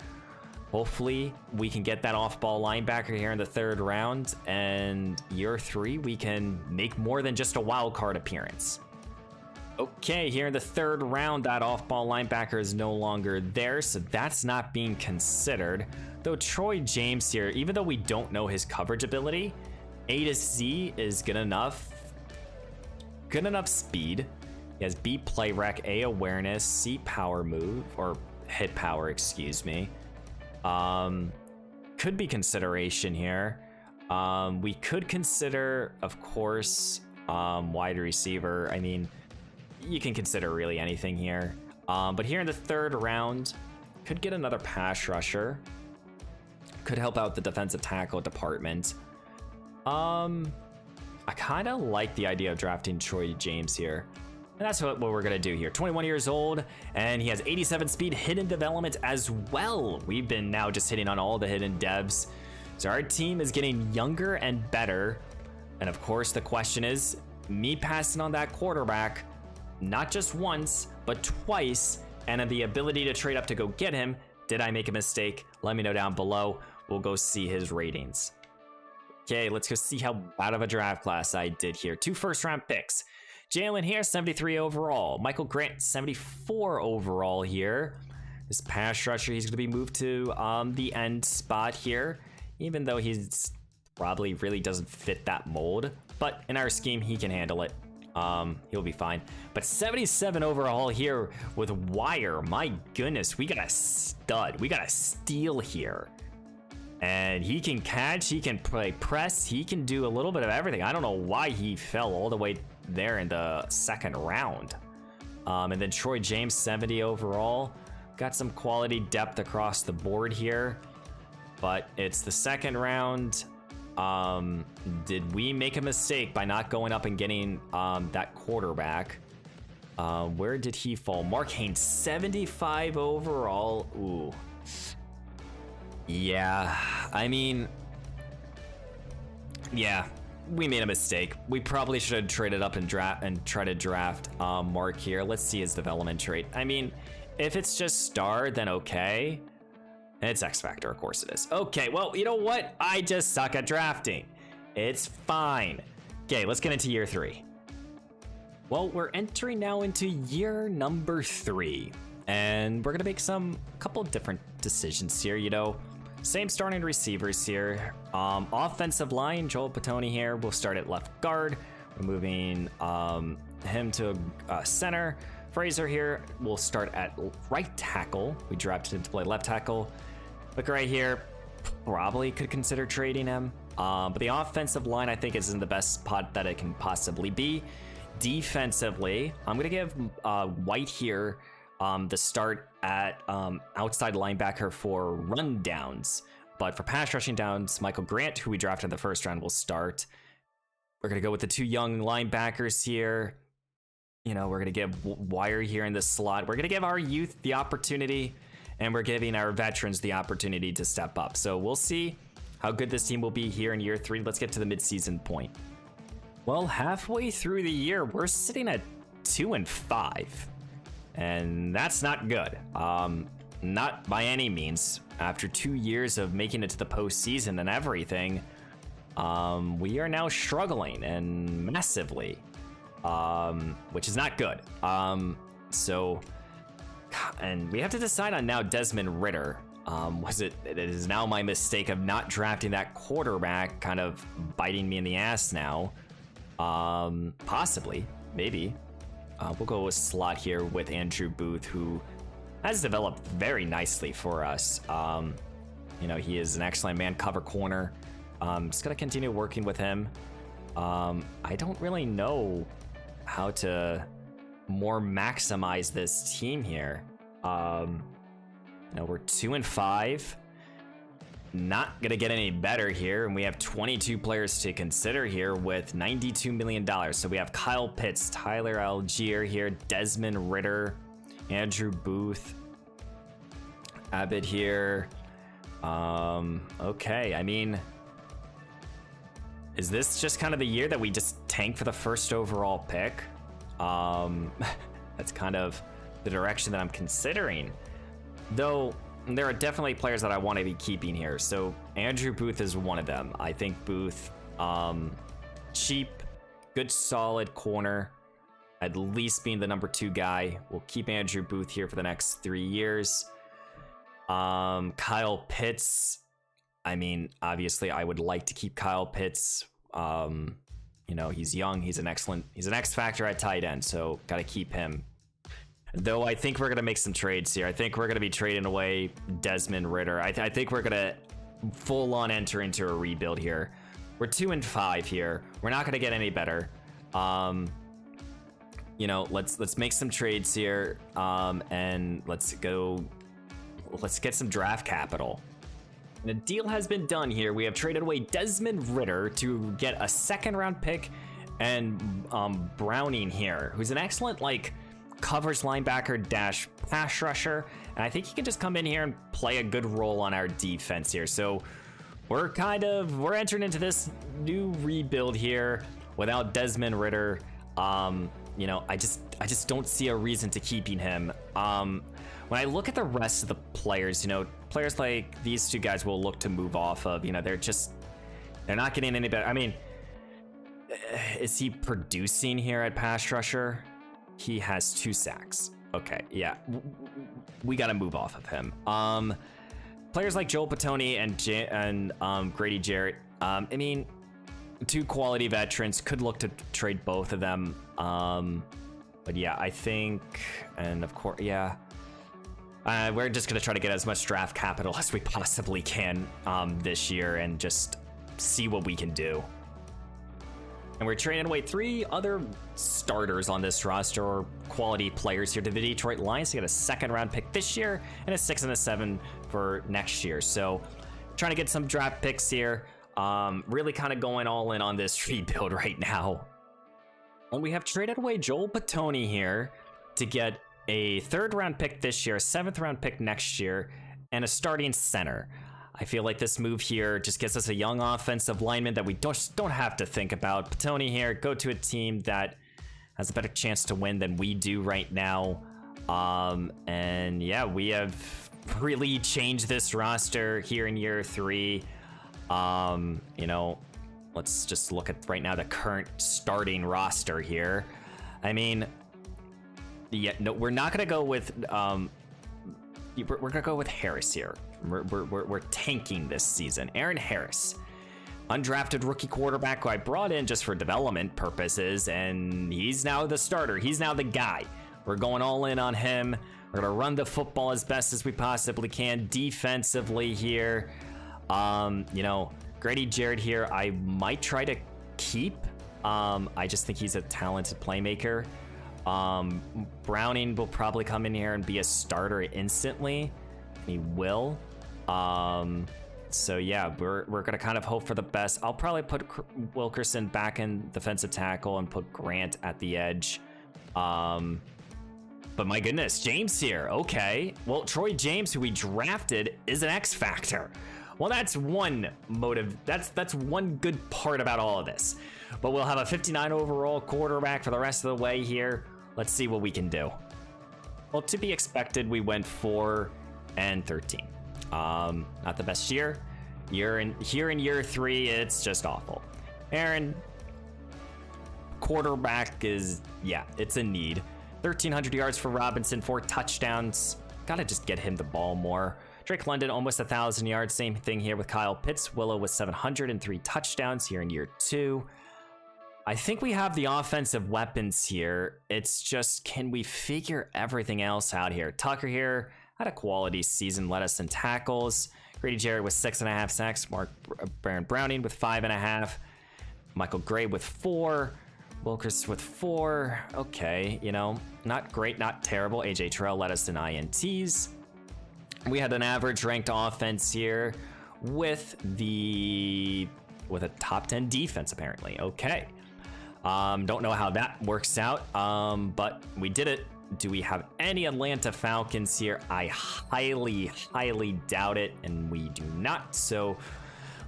Hopefully, we can get that off-ball linebacker here in the 3rd round. And year 3, we can make more than just a wild card appearance. Okay, here in the 3rd round, that off-ball linebacker is no longer there, so that's not being considered. Though Troy James here, even though we don't know his coverage ability, A to Z is good enough. Good enough speed. He has B play rec, A awareness, C power move, or hit power, excuse me. Could be consideration here. We could consider, of course, wide receiver. I mean, you can consider really anything here. But here in the 3rd round, could get another pass rusher. Could help out the defensive tackle department. I kind of like the idea of drafting Troy James here. And that's what we're going to do here. 21 years old, and he has 87 speed, hidden development as well. We've been now just hitting on all the hidden devs. So our team is getting younger and better. And of course, the question is, me passing on that quarterback, not just once, but twice, and the ability to trade up to go get him, did I make a mistake? Let me know down below. We'll go see his ratings. Okay, let's go see how bad of a draft class I did here. 2 first-round picks. Jalen here, 73 overall. Michael Grant, 74 overall here. This pass rusher, he's going to be moved to the end spot here, even though he's probably really doesn't fit that mold. But in our scheme, he can handle it. He'll be fine. But 77 overall here with wire. My goodness, we got a stud. We got a steal here. And he can catch, he can play press, he can do a little bit of everything. I don't know why he fell all the way there in the 2nd round. And then Troy James, 70 overall. Got some quality depth across the board here. But it's the 2nd round. Did we make a mistake by not going up and getting that quarterback? Where did he fall? Mark Haynes, 75 overall. Ooh. Yeah, I mean, yeah, we made a mistake. We probably should have traded up and try to draft Mark here. Let's see his development trait. I mean, if it's just star, then okay. And it's X Factor, of course it is. Okay, well, you know what? I just suck at drafting. It's fine. Okay, let's get into year 3. Well, we're entering now into year number 3. And we're gonna make couple of different decisions here, you know. Same starting receivers here. Offensive line, Joel Patoni here. We'll start at left guard. We're moving him to center. Fraser here will start at right tackle. We drafted him to play left tackle. Look right here, probably could consider trading him. But the offensive line, I think, is in the best spot that it can possibly be. Defensively, I'm gonna give White here the start at outside linebacker for run downs. But for pass rushing downs, Michael Grant, who we drafted in the 1st round, will start. We're going to go with the 2 young linebackers here. You know, we're going to give Wire here in the slot. We're going to give our youth the opportunity, and we're giving our veterans the opportunity to step up. So we'll see how good this team will be here in year 3. Let's get to the midseason point. Well, halfway through the year, we're sitting at 2-5. And that's not good. Not by any means. After 2 years of making it to the postseason and everything, we are now struggling, and massively, which is not good. And we have to decide on now Desmond Ridder. It is now my mistake of not drafting that quarterback kind of biting me in the ass now. Possibly, maybe. We'll go with slot here with Andrew Booth, who has developed very nicely for us. You know, he is an excellent man cover corner. Just gonna continue working with him. I don't really know how to more maximize this team here. You know, we're 2-5. Not gonna get any better here, and we have 22 players to consider here with $92 million. So we have Kyle Pitts, Tyler Algier here, Desmond Ridder, Andrew Booth, Abbott here. Okay, I mean, is this just kind of the year that we just tank for the 1st overall pick? That's kind of the direction that I'm considering, though. There are definitely players that I want to be keeping here. So Andrew Booth is one of them. I think Booth, cheap, good, solid corner, at least being the number 2 guy. We'll keep Andrew Booth here for the next 3 years. Kyle Pitts. I mean, obviously I would like to keep Kyle Pitts. You know, he's young. He's an X factor at tight end. So got to keep him. Though I think we're going to make some trades here. I think we're going to be trading away Desmond Ridder. I think we're going to full on enter into a rebuild here. We're 2-5 here. We're not going to get any better. You know, let's make some trades here. And let's get some draft capital. And a deal has been done here. We have traded away Desmond Ridder to get a second-round pick and Browning here, who's an excellent, like, covers linebacker dash pass rusher. And I think he can just come in here and play a good role on our defense here. So we're entering into this new rebuild here without Desmond Ridder. You know, I just don't see a reason to keeping him. When I look at the rest of the players, you know, players like these two guys will look to move off of, you know, they're not getting any better. I mean, is he producing here at pass rusher? He has 2 sacks. Okay, yeah, we got to move off of him. Players like Joel Patoni and Grady Jarrett, I mean, 2 quality veterans, could look to trade both of them. But yeah, I think, and of course, yeah, we're just gonna try to get as much draft capital as we possibly can this year and just see what we can do. And we're trading away 3 other starters on this roster, or quality players here, to the Detroit Lions to get a 2nd-round pick this year and a 6 and a 7 for next year. So trying to get some draft picks here. Really kind of going all in on this rebuild right now. And we have traded away Joel Patoni here to get a 3rd-round pick this year, a 7th-round pick next year, and a starting center. I feel like this move here just gets us a young offensive lineman that we don't have to think about. Patoni here, go to a team that has a better chance to win than we do right now. And yeah, we have really changed this roster here in year 3. You know, let's just look at right now the current starting roster here. I mean, yeah, no, we're not gonna go with we're gonna go with Harris here. We're tanking this season. Aaron Harris, undrafted rookie quarterback who I brought in just for development purposes, and he's now the starter. He's now the guy. We're going all in on him. We're gonna run the football as best as we possibly can defensively here. You know, Grady Jarrett here, I might try to keep. I just think he's a talented playmaker. Browning will probably come in here and be a starter instantly. He will. So yeah, we're gonna kind of hope for the best. I'll probably put Wilkerson back in defensive tackle and put Grant at the edge. But my goodness, James here. Okay, well, Troy James, who we drafted, is an X factor. Well, that's one motive. That's one good part about all of this. But we'll have a 59 overall quarterback for the rest of the way here. Let's see what we can do. Well, to be expected, we went 4 and 13. Not the best year. Here in year 3, it's just awful. Aaron, quarterback is, yeah, it's a need. 1,300 yards for Robinson, 4 touchdowns. Gotta just get him the ball more. Drake London, almost 1,000 yards. Same thing here with Kyle Pitts. Willow with 703 touchdowns here in year 2. I think we have the offensive weapons here. It's just, can we figure everything else out here? Tucker here had a quality season, led us in tackles. Grady Jarrett with 6.5 sacks. Baron Browning with 5.5. Michael Gray with 4. Wilkers with 4. Okay, you know, not great, not terrible. AJ Terrell led us in INTs. We had an average ranked offense here with a top 10 defense, apparently. Okay. Don't know how that works out, but we did it. Do we have any Atlanta Falcons here? I highly doubt it, and we do not. So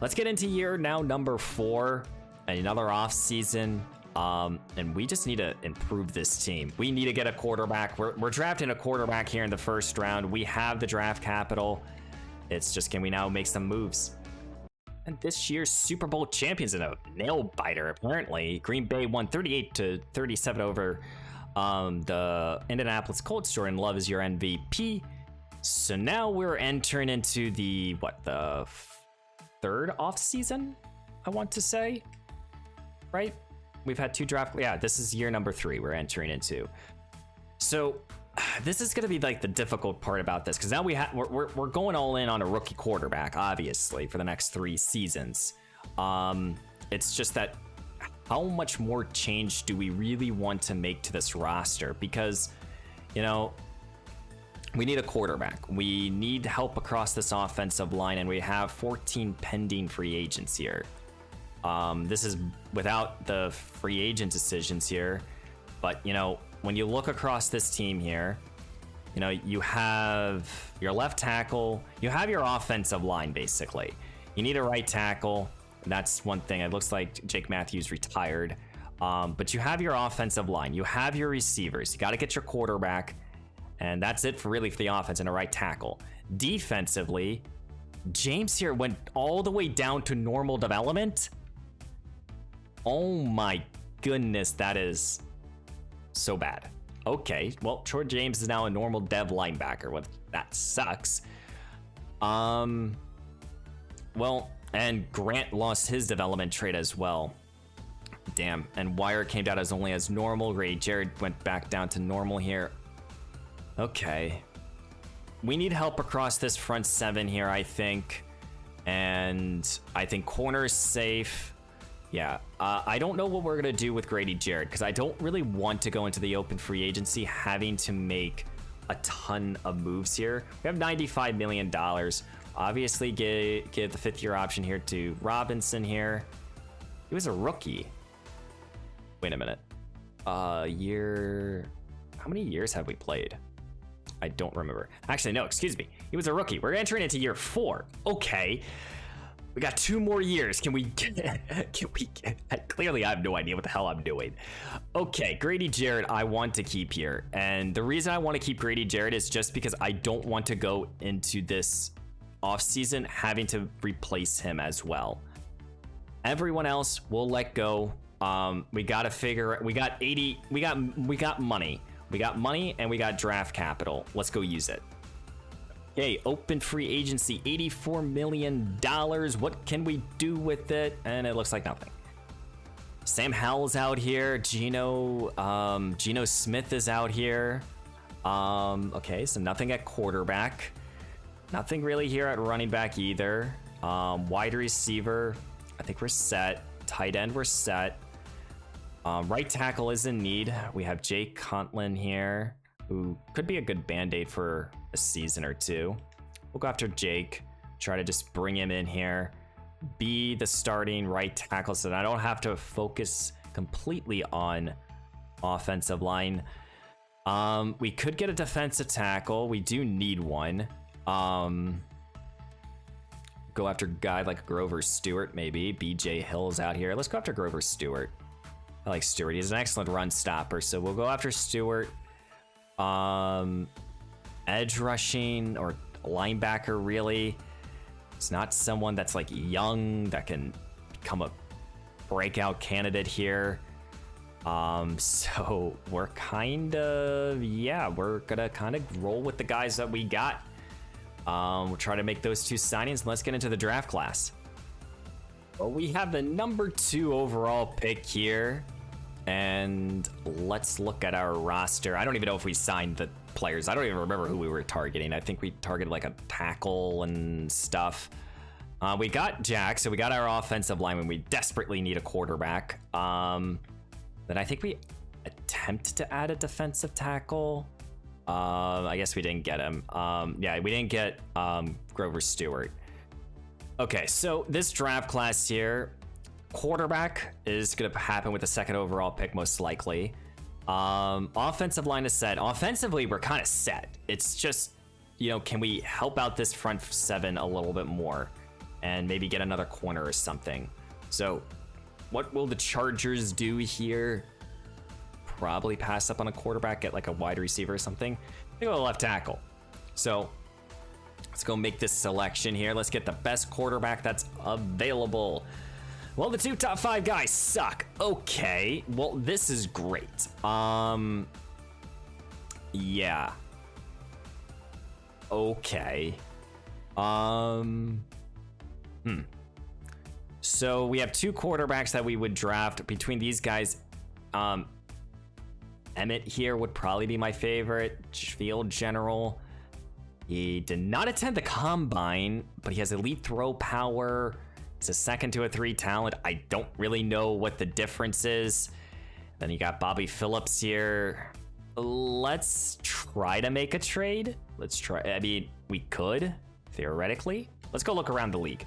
let's get into year now number 4, another off season. And we just need to improve this team. We need to get a quarterback. We're drafting a quarterback here in the 1st round. We have the draft capital. It's just, can we now make some moves? And this year's Super Bowl champions in a nail biter, apparently. Green Bay won 38-37 over the Indianapolis Colts. Jordan Love is your MVP. So now we're entering into the 3rd off season, I want to say, right? We've had 2 draft. Yeah, this is year number 3 we're entering into. So this is going to be like the difficult part about this, because now we're going all in on a rookie quarterback, obviously, for the next 3 seasons. It's just that, how much more change do we really want to make to this roster? Because, you know, we need a quarterback. We need help across this offensive line, and we have 14 pending free agents here. This is without the free agent decisions here, but you know, when you look across this team here, you know, you have your left tackle, you have your offensive line basically. You need a right tackle. That's one thing. It looks like Jake Matthews retired, but you have your offensive line, you have your receivers, you got to get your quarterback. And that's it for the offense and a right tackle. Defensively, James here went all the way down to normal development. Oh my goodness, that is so bad. Okay, well, Troy James is now a normal dev linebacker. Well, that sucks. Well, and Grant lost his development trait as well. Damn, and Wire came down as only as normal. Ray Jared went back down to normal here. Okay, we need help across this front seven here, I think, and I think corner is safe. Yeah, I don't know what we're gonna do with Grady Jarrett because I don't really want to go into the open free agency having to make a ton of moves here. We have $95 million. Obviously, give the 5th-year option here to Robinson here. He was a rookie. Wait a minute. How many years have we played? I don't remember. Actually, no, excuse me. He was a rookie. We're entering into year 4. Okay. We got 2 more years. Can we get, clearly I have no idea what the hell I'm doing. Okay, Grady Jarrett I want to keep here. And the reason I want to keep Grady Jarrett is just because I don't want to go into this offseason having to replace him as well. Everyone else will let go. We got to figure, we got money. We got money and we got draft capital. Let's go use it. Okay, open free agency, $84 million. What can we do with it? And it looks like nothing. Sam Howell's out here. Geno Smith is out here. Okay, so nothing at quarterback. Nothing really here at running back either. Wide receiver, I think we're set. Tight end, we're set. Right tackle is in need. We have Jake Conklin here, who could be a good band-aid for a season or 2. We'll go after Jake, try to just bring him in here, be the starting right tackle so that I don't have to focus completely on offensive line. We could get a defensive tackle. We do need one. Go after a guy like Grover Stewart, maybe. BJ Hill's out here. Let's go after Grover Stewart. I like Stewart. He's an excellent run stopper, so we'll go after Stewart. Edge rushing or linebacker, really. It's not someone that's like young that can become a breakout candidate here. So we're kind of, yeah, we're gonna kind of roll with the guys that we got. We'll try to make those 2 signings, and let's get into the draft class. Well, we have the number 2 overall pick here, and let's look at our roster. I don't even know if we signed the players. I don't even remember who we were targeting. I think we targeted like a tackle and stuff. We got Jack, so we got our offensive lineman. We desperately need a quarterback. Then I think we attempted to add a defensive tackle. I guess we didn't get him. Yeah, we didn't get Grover Stewart. Okay, so this draft class here, quarterback is going to happen with the 2nd overall pick, most likely. Offensive line is set. Offensively, we're kind of set. It's just, you know, can we help out this front 7 a little bit more and maybe get another corner or something? So what will the Chargers do here? Probably pass up on a quarterback, get like a wide receiver or something. They go left tackle. So let's go make this selection here. Let's get the best quarterback that's available. Well, the 2 top 5 guys suck. Okay, well, this is great. Yeah. Okay. So we have 2 quarterbacks that we would draft. Between these guys, Emmett here would probably be my favorite. Field general. He did not attend the combine, but he has elite throw power. It's a 2nd to a 3 talent. I don't really know what the difference is. Then you got Bobby Phillips here. let's try to make a trade. Let's try. I mean, we could, theoretically. Let's go look around the league.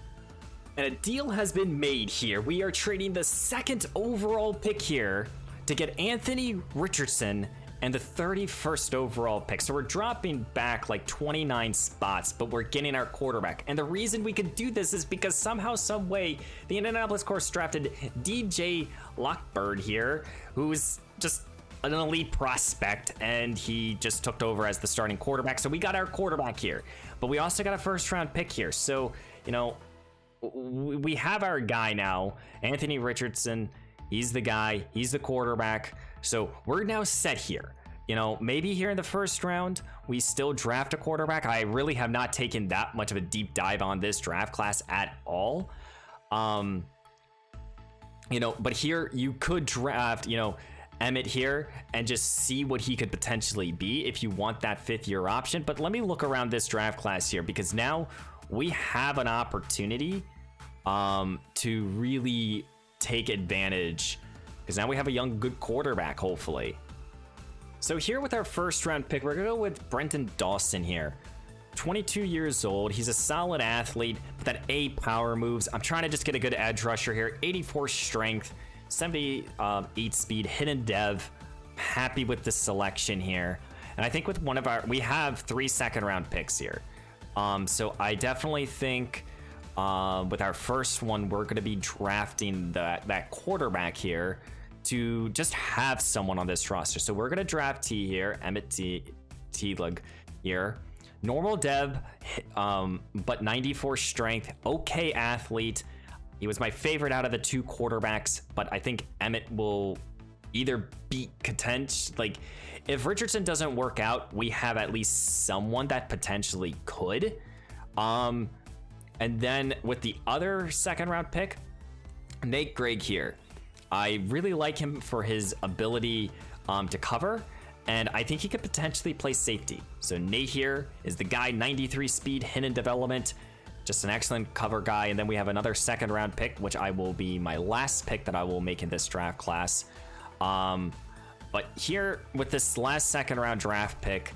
And a deal has been made here. We are trading the 2nd overall pick here to get Anthony Richardson and the 31st overall pick. So we're dropping back like 29 spots, but we're getting our quarterback. And the reason we could do this is because somehow, some way, the Indianapolis Colts drafted DJ Lockbird here, who's just an elite prospect, and he just took over as the starting quarterback. So we got our quarterback here, but we also got a 1st-round pick here. So, you know, we have our guy now, Anthony Richardson. He's the guy, he's the quarterback. So we're now set here. You know, maybe here in the 1st round, we still draft a quarterback. I really have not taken that much of a deep dive on this draft class at all. You know, but here you could draft, you know, Emmett here and just see what he could potentially be if you want that 5th-year option. But let me look around this draft class here, because now we have an opportunity to really take advantage, because now we have a young, good quarterback, hopefully. So here with our 1st-round pick, we're gonna go with Brenton Dawson here. 22 years old. He's a solid athlete with that A power moves. I'm trying to just get a good edge rusher here. 84 strength, 78 speed, hidden dev. Happy with the selection here. And I think with one of our, we have 3 2nd-round picks here. So I definitely think with our 1st one, we're going to be drafting that quarterback here to just have someone on this roster. So we're going to draft T here, Emmett Teague here. Normal dev, but 94 strength, okay athlete. He was my favorite out of the 2 quarterbacks, but I think Emmett will either beat like if Richardson doesn't work out, we have at least someone that potentially could. And then with the other 2nd-round pick, Nate Gregg here. I really like him for his ability to cover, and I think he could potentially play safety. So Nate here is the guy, 93 speed, hidden development, just an excellent cover guy. And then we have another 2nd-round pick, which I will be my last pick that I will make in this draft class. But here with this last 2nd-round draft pick,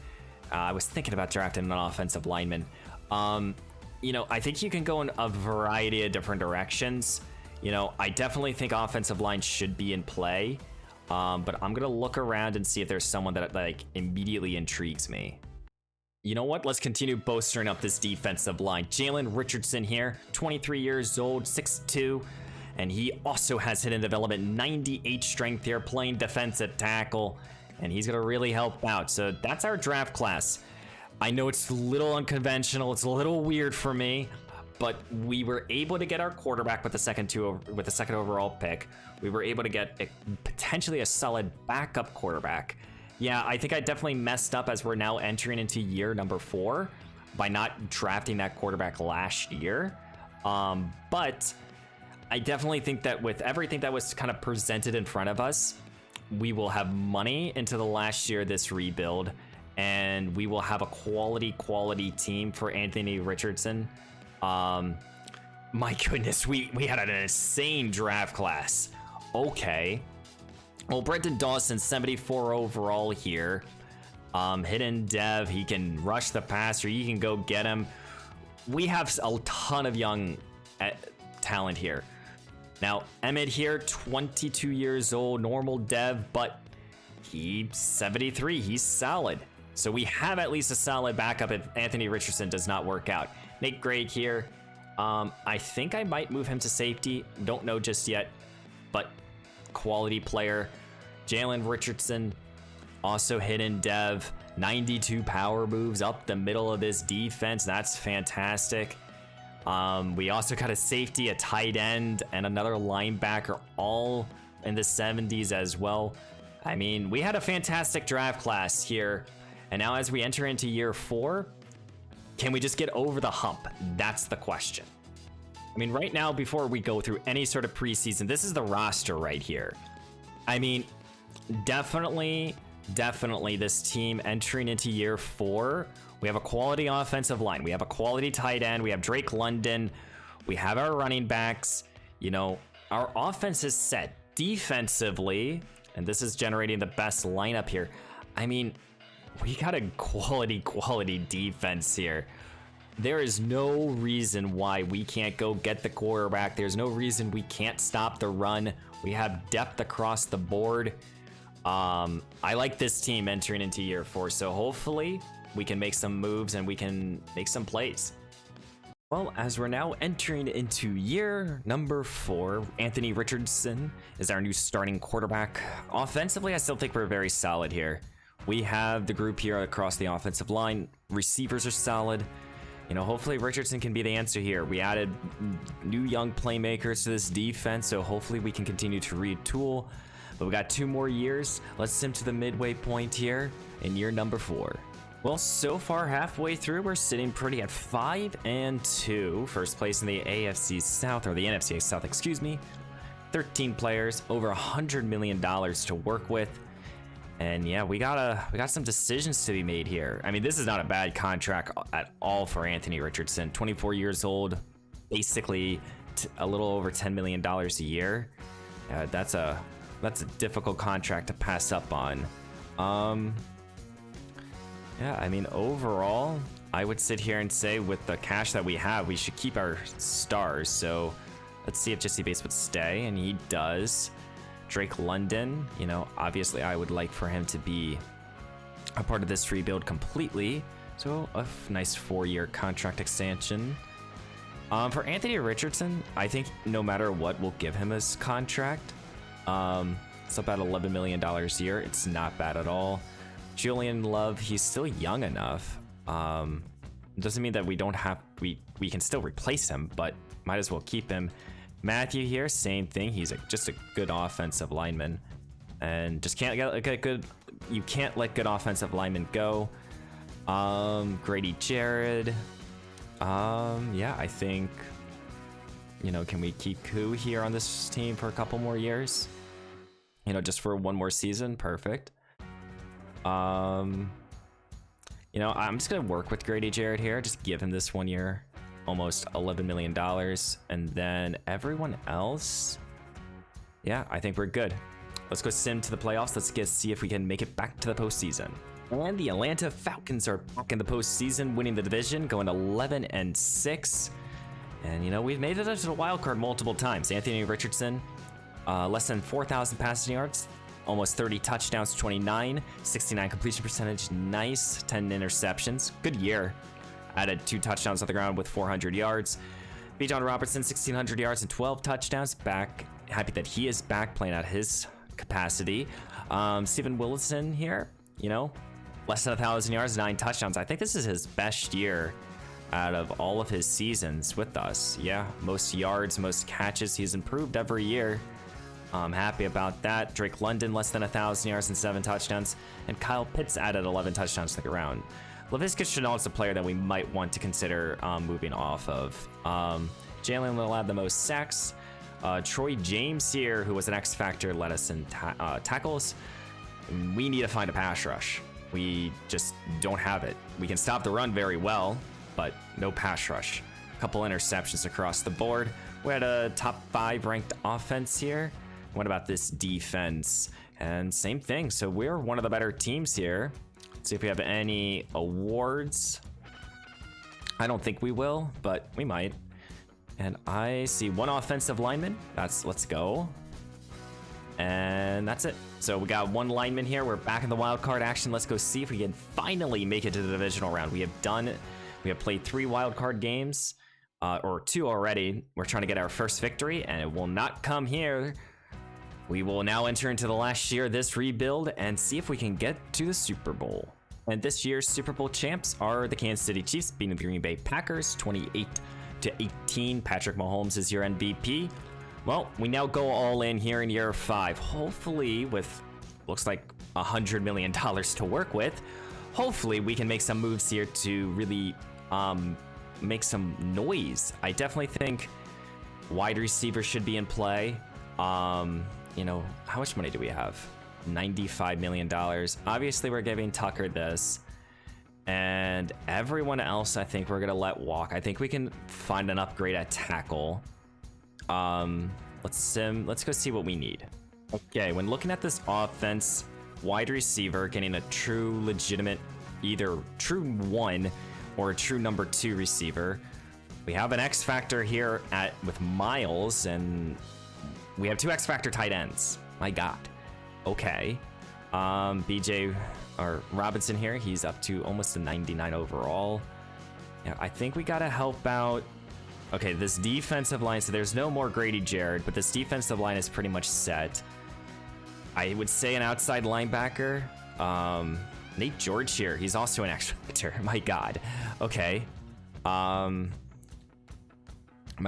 I was thinking about drafting an offensive lineman. You know, I think you can go in a variety of different directions. You know, I definitely think offensive line should be in play. But I'm going to look around and see if there's someone that like immediately intrigues me. You know what? Let's continue bolstering up this defensive line. Jalen Richardson here, 23 years old, 6'2", and he also has hidden development, 98 strength here, playing defensive tackle, and he's going to really help out. So that's our draft class. I know it's a little unconventional, it's a little weird for me, but we were able to get our quarterback with the 2nd overall pick. We were able to get potentially a solid backup quarterback. Yeah, I think I definitely messed up as we're now entering into year number 4 by not drafting that quarterback last year. But I definitely think that with everything that was kind of presented in front of us, we will have money into the last year of this rebuild, and we will have a quality team for Anthony Richardson. My goodness, we had an insane draft class. Okay. Well, Brenton Dawson, 74 overall here. Hidden dev, he can rush the passer, you can go get him. We have a ton of young talent here. Now, Emmett here, 22 years old, normal dev, but he's 73, he's solid. So we have at least a solid backup if Anthony Richardson does not work out. Nate Gregg here. I think I might move him to safety. Don't know just yet, but quality player. Jalen Richardson, also hidden dev, 92 power moves up the middle of this defense. That's fantastic. We also got a safety, a tight end, and another linebacker, all in the 70s as well. I mean, we had a fantastic draft class here. And now as we enter into year 4, can we just get over the hump? That's the question. I mean, right now, before we go through any sort of preseason, this is the roster right here. I mean, definitely this team entering into year 4, we have a quality offensive line. We have a quality tight end. We have Drake London. We have our running backs. You know, our offense is set defensively, and this is generating the best lineup here. I mean, we got a quality defense here. There is no reason why we can't go get the quarterback. There's no reason we can't stop the run. We have depth across the board. I like this team entering into year 4, so hopefully we can make some moves and we can make some plays. Well, as we're now entering into year number 4, Anthony Richardson is our new starting quarterback. Offensively, I still think we're very solid here. We have the group here across the offensive line. Receivers are solid. You know, hopefully Richardson can be the answer here. We added new young playmakers to this defense, so hopefully we can continue to retool. But we got 2 more years. Let's sim to the midway point here in year number 4. Well, so far halfway through, we're sitting pretty at 5-2. First place in the AFC South, or the NFC South, excuse me. 13 players, over $100 million to work with. And yeah, we got some decisions to be made here. I mean, this is not a bad contract at all for Anthony Richardson. 24 years old, basically a little over $10 million a year. That's a difficult contract to pass up on. Yeah, I mean, overall, I would sit here and say with the cash that we have, we should keep our stars. So let's see if Jesse Bates would stay, and he does. Drake London, you know, obviously I would like for him to be a part of this rebuild completely. So a nice 4-year contract extension. For Anthony Richardson, I think no matter what, we'll give him his contract. It's about $11 million a year. It's not bad at all. Julian Love, he's still young enough. Doesn't mean that we don't have, we can still replace him, but might as well keep him. Matthew here, same thing. He's just a good offensive lineman, and just can't get good. You can't let good offensive linemen go. Grady Jarrett. Yeah, I think, you know, can we keep Koo here on this team for a couple more years? You know, just for 1 more season, perfect. You know, I'm just gonna work with Grady Jarrett here. Just give him this 1 year, almost $11 million, and then everyone else, yeah, I think we're good. Let's go sim to the playoffs. Let's see if we can make it back to the postseason. And the Atlanta Falcons are back in the postseason, winning the division, going 11-6. And you know, we've made it up to the wild card multiple times. Anthony Richardson, less than 4,000 passing yards, almost 30 touchdowns, 29, 69 completion percentage, nice, 10 interceptions, good year. Added 2 touchdowns on the ground with 400 yards. Bijan Robertson, 1,600 yards and 12 touchdowns. Back, happy that he is back playing at his capacity. Steven Wilson here, you know, less than 1,000 yards, 9 touchdowns. I think this is his best year out of all of his seasons with us. Yeah, most yards, most catches. He's improved every year. I'm happy about that. Drake London, less than 1,000 yards and 7 touchdowns. And Kyle Pitts added 11 touchdowns to the ground. Laviska Shenault is a player that we might want to consider moving off of. Jalen will add the most sacks. Troy James here, who was an X factor, led us in tackles. We need to find a pass rush. We just don't have it. We can stop the run very well, but no pass rush. A couple interceptions across the board. We had a top 5 ranked offense here. What about this defense? And same thing. So we're one of the better teams here. Let's see if we have any awards. I don't think we will, but we might. And I see 1 offensive lineman. Let's go. And that's it. So we got 1 lineman here. We're back in the wild card action. Let's go see if we can finally make it to the divisional round. We have played 3 wild card games, or 2 already. We're trying to get our first victory, and it will not come here. We will now enter into the last year of this rebuild and see if we can get to the Super Bowl. And this year's Super Bowl champs are the Kansas City Chiefs, beating the Green Bay Packers 28-18. Patrick Mahomes is your MVP. Well, we now go all in here in year 5. Hopefully, with looks like $100 million to work with, hopefully we can make some moves here to really make some noise. I definitely think wide receivers should be in play. You know, how much money do we have? $95 million. Obviously, we're giving Tucker this. And everyone else, I think we're going to let walk. I think we can find an upgrade at tackle. Let's go see what we need. Okay, when looking at this offense, wide receiver, getting a true legitimate, either true 1 or a true number 2 receiver. We have an X Factor here with Miles, and we have 2 X Factor tight ends. My God. Okay. BJ or Robinson here, he's up to almost a 99 overall. Yeah, I think we gotta help out. Okay, this defensive line, so there's no more Grady Jarrett, but this defensive line is pretty much set. I would say an outside linebacker. Nate George here, he's also an X Factor. My God. Okay. My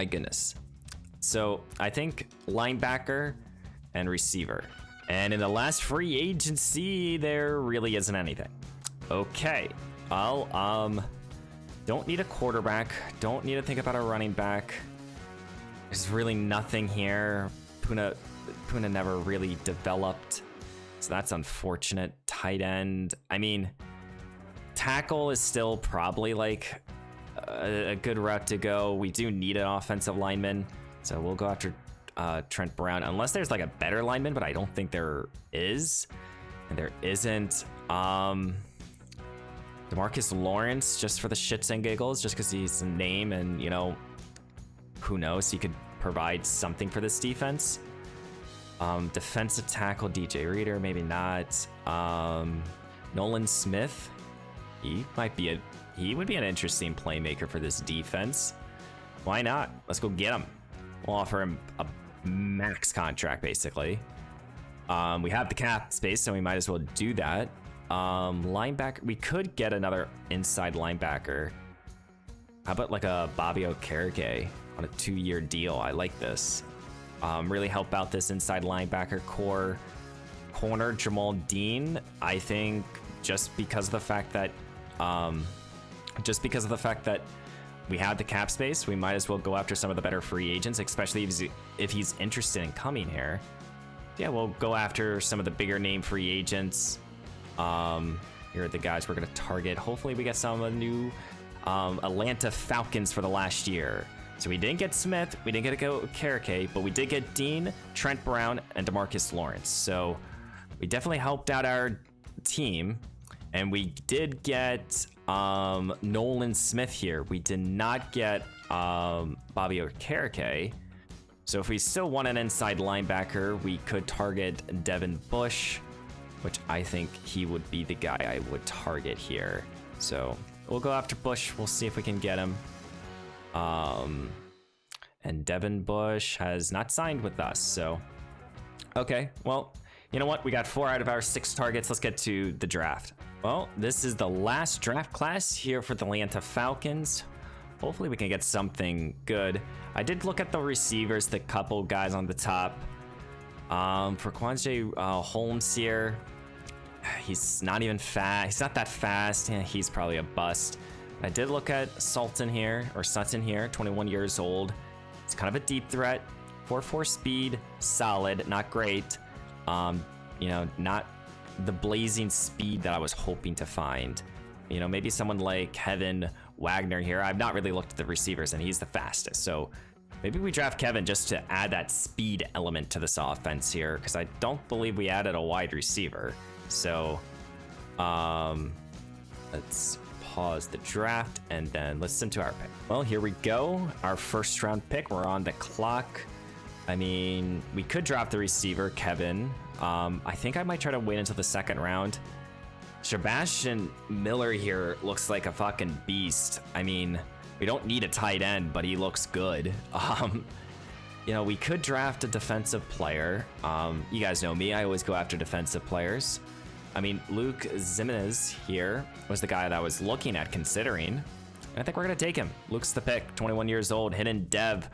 goodness. So I think linebacker and receiver. And in the last free agency, there really isn't anything. Okay. I'll don't need a quarterback. Don't need to think about a running back. There's really nothing here. Puna never really developed, so that's unfortunate. Tight end. I mean, tackle is still probably like a good route to go. We do need an offensive lineman, so we'll go after Trent Brown, unless there's like a better lineman, but I don't think there is, and there isn't. DeMarcus Lawrence, just for the shits and giggles, just because he's a name, and you know, who knows, he could provide something for this defense. Defensive tackle DJ Reader, maybe not. Nolan Smith, he would be an interesting playmaker for this defense. Why not? Let's go get him. We'll offer him a max contract, basically. We have the cap space, so we might as well do that. Linebacker, we could get another inside linebacker. How about like a Bobby Okereke on a 2-year deal? I like this. Really help out this inside linebacker core. Corner Jamal Dean, I think just because of the fact that we have the cap space, we might as well go after some of the better free agents, especially if he's interested in coming here. Yeah, we'll go after some of the bigger name free agents. Here are the guys we're gonna target. Hopefully we get some of the new Atlanta Falcons for the last year. So we didn't get Smith, we didn't get Okereke, but we did get Dean, Trent Brown, and DeMarcus Lawrence. So we definitely helped out our team, and we did get Nolan Smith here. We did not get Bobby Okereke. So if we still want an inside linebacker, we could target Devin Bush, which I think he would be the guy I would target here. So we'll go after Bush. We'll see if we can get him. And Devin Bush has not signed with us, so okay. Well, you know what? We got 4 out of our 6 targets. Let's get to the draft. Well, this is the last draft class here for the Atlanta Falcons. Hopefully we can get something good. I did look at the receivers, the couple guys on the top. For Quanjay Holmes here, he's not even fast. He's not that fast. Yeah, he's probably a bust. I did look at Sutton here, 21 years old. It's kind of a deep threat. 4.4 speed, solid, not great. You know, not the blazing speed that I was hoping to find. You know, maybe someone like Kevin Wagner here. I've not really looked at the receivers, and he's the fastest. So maybe we draft Kevin just to add that speed element to this offense here, because I don't believe we added a wide receiver. So let's pause the draft and then listen to our pick. Well, here we go. Our first round pick. We're on the clock. I mean, we could drop the receiver, Kevin. I think I might try to wait until the 2nd round. Sebastian Miller here looks like a fucking beast. I mean, we don't need a tight end, but he looks good. You know, we could draft a defensive player. You guys know me. I always go after defensive players. I mean, Luke Zimenez here was the guy that I was looking at considering. And I think we're going to take him. Luke's the pick, 21 years old, hidden dev,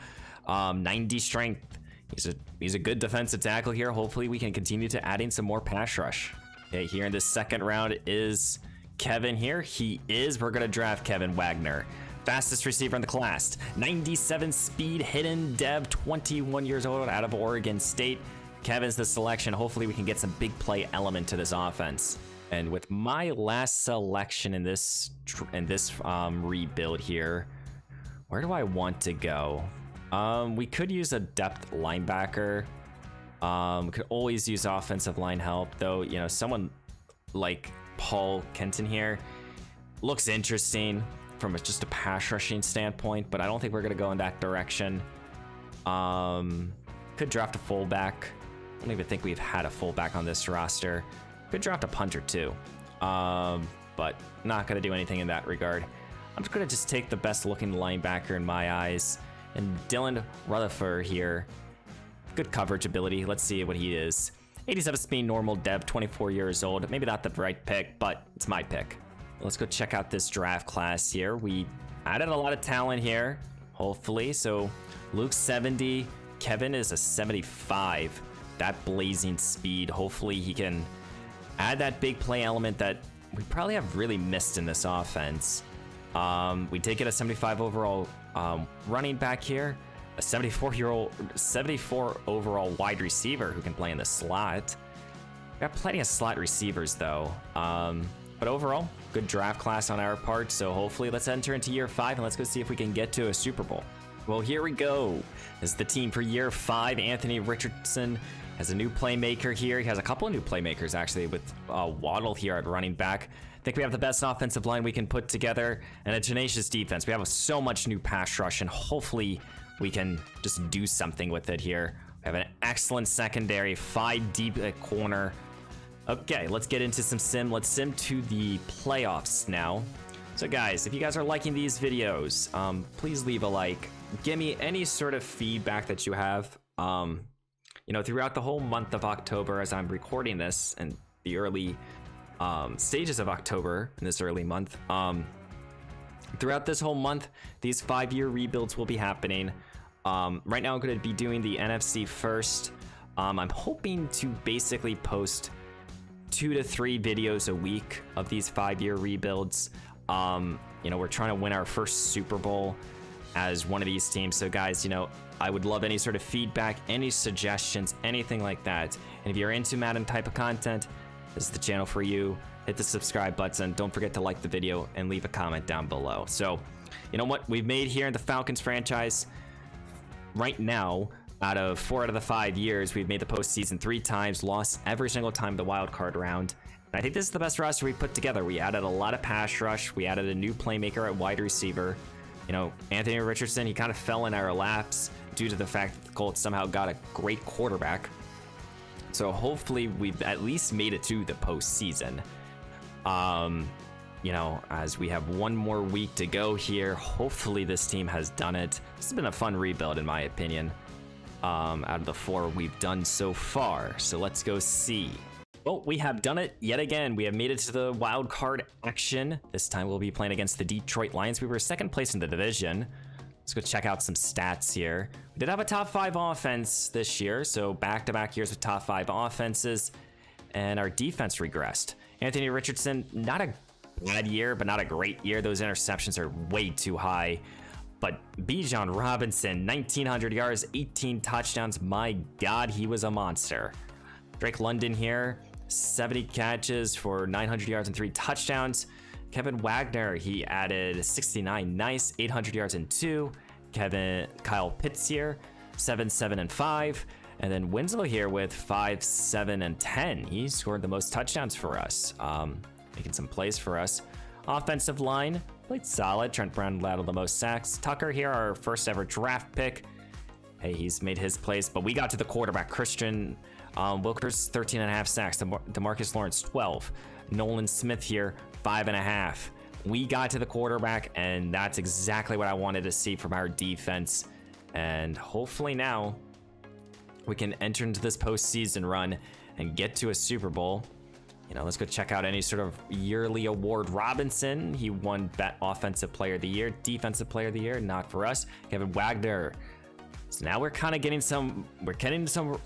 90 strength. He's a good defensive tackle here. Hopefully we can continue to add in some more pass rush. Okay, here in the 2nd round is Kevin here. We're going to draft Kevin Wagner. Fastest receiver in the class. 97 speed, hidden dev, 21 years old, out of Oregon State. Kevin's the selection. Hopefully we can get some big play element to this offense. And with my last selection in this rebuild here, where do I want to go? We could use a depth linebacker. Could always use offensive line help, though. You know, someone like Paul Kenton here looks interesting from just a pass rushing standpoint, but I don't think we're gonna go in that direction. Could draft a fullback. I don't even think we've had a fullback on this roster. Could draft a punter too, but not gonna do anything in that regard. I'm just gonna take the best looking linebacker in my eyes, and Dylan Rutherford here. Good coverage ability. Let's see what he is. 87 speed, normal depth, 24 years old. Maybe not the right pick, but it's my pick. Let's go check out this draft class here. We added a lot of talent here, hopefully. So Luke's 70, Kevin is a 75. That blazing speed. Hopefully he can add that big play element that we probably have really missed in this offense. We did get a 75 overall running back here. A 74 overall wide receiver who can play in the slot. We got plenty of slot receivers though. But overall, good draft class on our part. So hopefully let's enter into year 5 and let's go see if we can get to a Super Bowl. Well, here we go. This is the team for year 5. Anthony Richardson has a new playmaker here. He has a couple of new playmakers actually with Waddle here at running back. I think we have the best offensive line we can put together and a tenacious defense. We have so much new pass rush and hopefully we can just do something with it here. We have an excellent secondary, 5 deep at corner. Okay, let's get into some sim. Let's sim to the playoffs now. So guys, if you guys are liking these videos, please leave a like. Give me any sort of feedback that you have. You know, throughout the whole month of October, as I'm recording this and the early stages of October in this early month, throughout this whole month, these 5-year rebuilds will be happening. Right now I'm going to be doing the NFC first. I'm hoping to basically post 2 to 3 videos a week of these 5-year rebuilds. You know, we're trying to win our first Super Bowl as one of these teams. So guys, you know, I would love any sort of feedback, any suggestions, anything like that. And if you're into Madden type of content, this is the channel for you. Hit the subscribe button. Don't forget to like the video and leave a comment down below. So, you know what? We've made here in the Falcons franchise right now, out of 4 out of the 5 years, we've made the postseason 3 times, lost every single time the wild card round. And I think this is the best roster we've put together. We added a lot of pass rush. We added a new playmaker at wide receiver. You know, Anthony Richardson, he kind of fell in our laps due to the fact that the Colts somehow got a great quarterback. So hopefully we've at least made it to the postseason. You know, as we have 1 more week to go here, hopefully this team has done it. This has been a fun rebuild in my opinion, out of the 4 we've done so far. So let's go see. Well, we have done it yet again. We have made it to the wild card action. This time we'll be playing against the Detroit Lions. We were 2nd place in the division. Let's go check out some stats here. We did have a top 5 offense this year, so back-to-back years with top 5 offenses, and our defense regressed. Anthony Richardson, not a bad year, but not a great year. Those interceptions are way too high. But Bijan Robinson, 1,900 yards, 18 touchdowns. My God, he was a monster. Drake London here, 70 catches for 900 yards and 3 touchdowns. Kevin Wagner, he added 69, nice, 800 yards and 2. Kyle Pitts here, 7, 7, and 5. And then Winslow here with 5, 7, and 10. He scored the most touchdowns for us, making some plays for us. Offensive line, played solid. Trent Brown led the most sacks. Tucker here, our first ever draft pick. Hey, he's made his plays, but we got to the quarterback. Christian Wilkers, 13.5 sacks. DeMarcus Lawrence, 12. Nolan Smith here, 5.5. We got to the quarterback, and that's exactly what I wanted to see from our defense. And hopefully now we can enter into this postseason run and get to a Super Bowl. You know, let's go check out any sort of yearly award. Robinson, he won Offensive Player of the Year, Defensive Player of the Year, not for us. Kevin Wagner. So now we're kind of getting some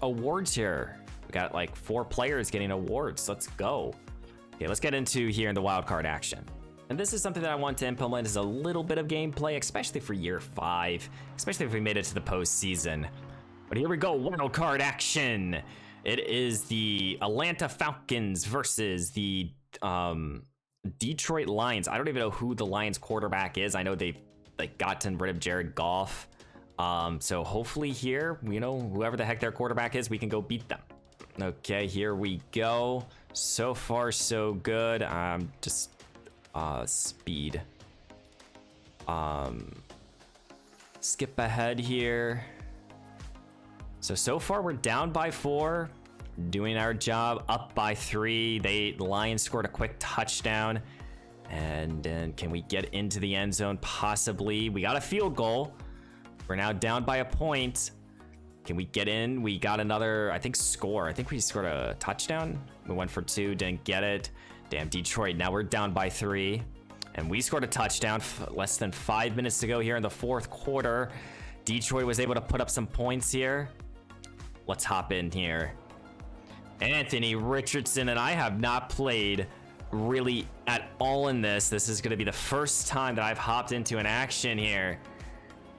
awards here. We got like 4 players getting awards. Let's go. Okay, let's get into here in the wild card action. And this is something that I want to implement as a little bit of gameplay, especially for year 5, especially if we made it to the postseason. But here we go, wild card action. It is the Atlanta Falcons versus the Detroit Lions. I don't even know who the Lions quarterback is. I know they've gotten rid of Jared Goff. So hopefully here, you know, whoever the heck their quarterback is, we can go beat them. Okay, here we go. So far, so good. Just speed. Skip ahead here. So far we're down by 4, doing our job. Up by 3. The Lions scored a quick touchdown. And then can we get into the end zone? Possibly. We got a field goal. We're now down by a point. Can we get in? We got another, I think, score. I think we scored a touchdown. We went for 2, didn't get it. Damn, Detroit. Now we're down by 3. And we scored a touchdown less than 5 minutes to go here in the 4th quarter. Detroit was able to put up some points here. Let's hop in here. Anthony Richardson and I have not played really at all in this. This is going to be the first time that I've hopped into an action here.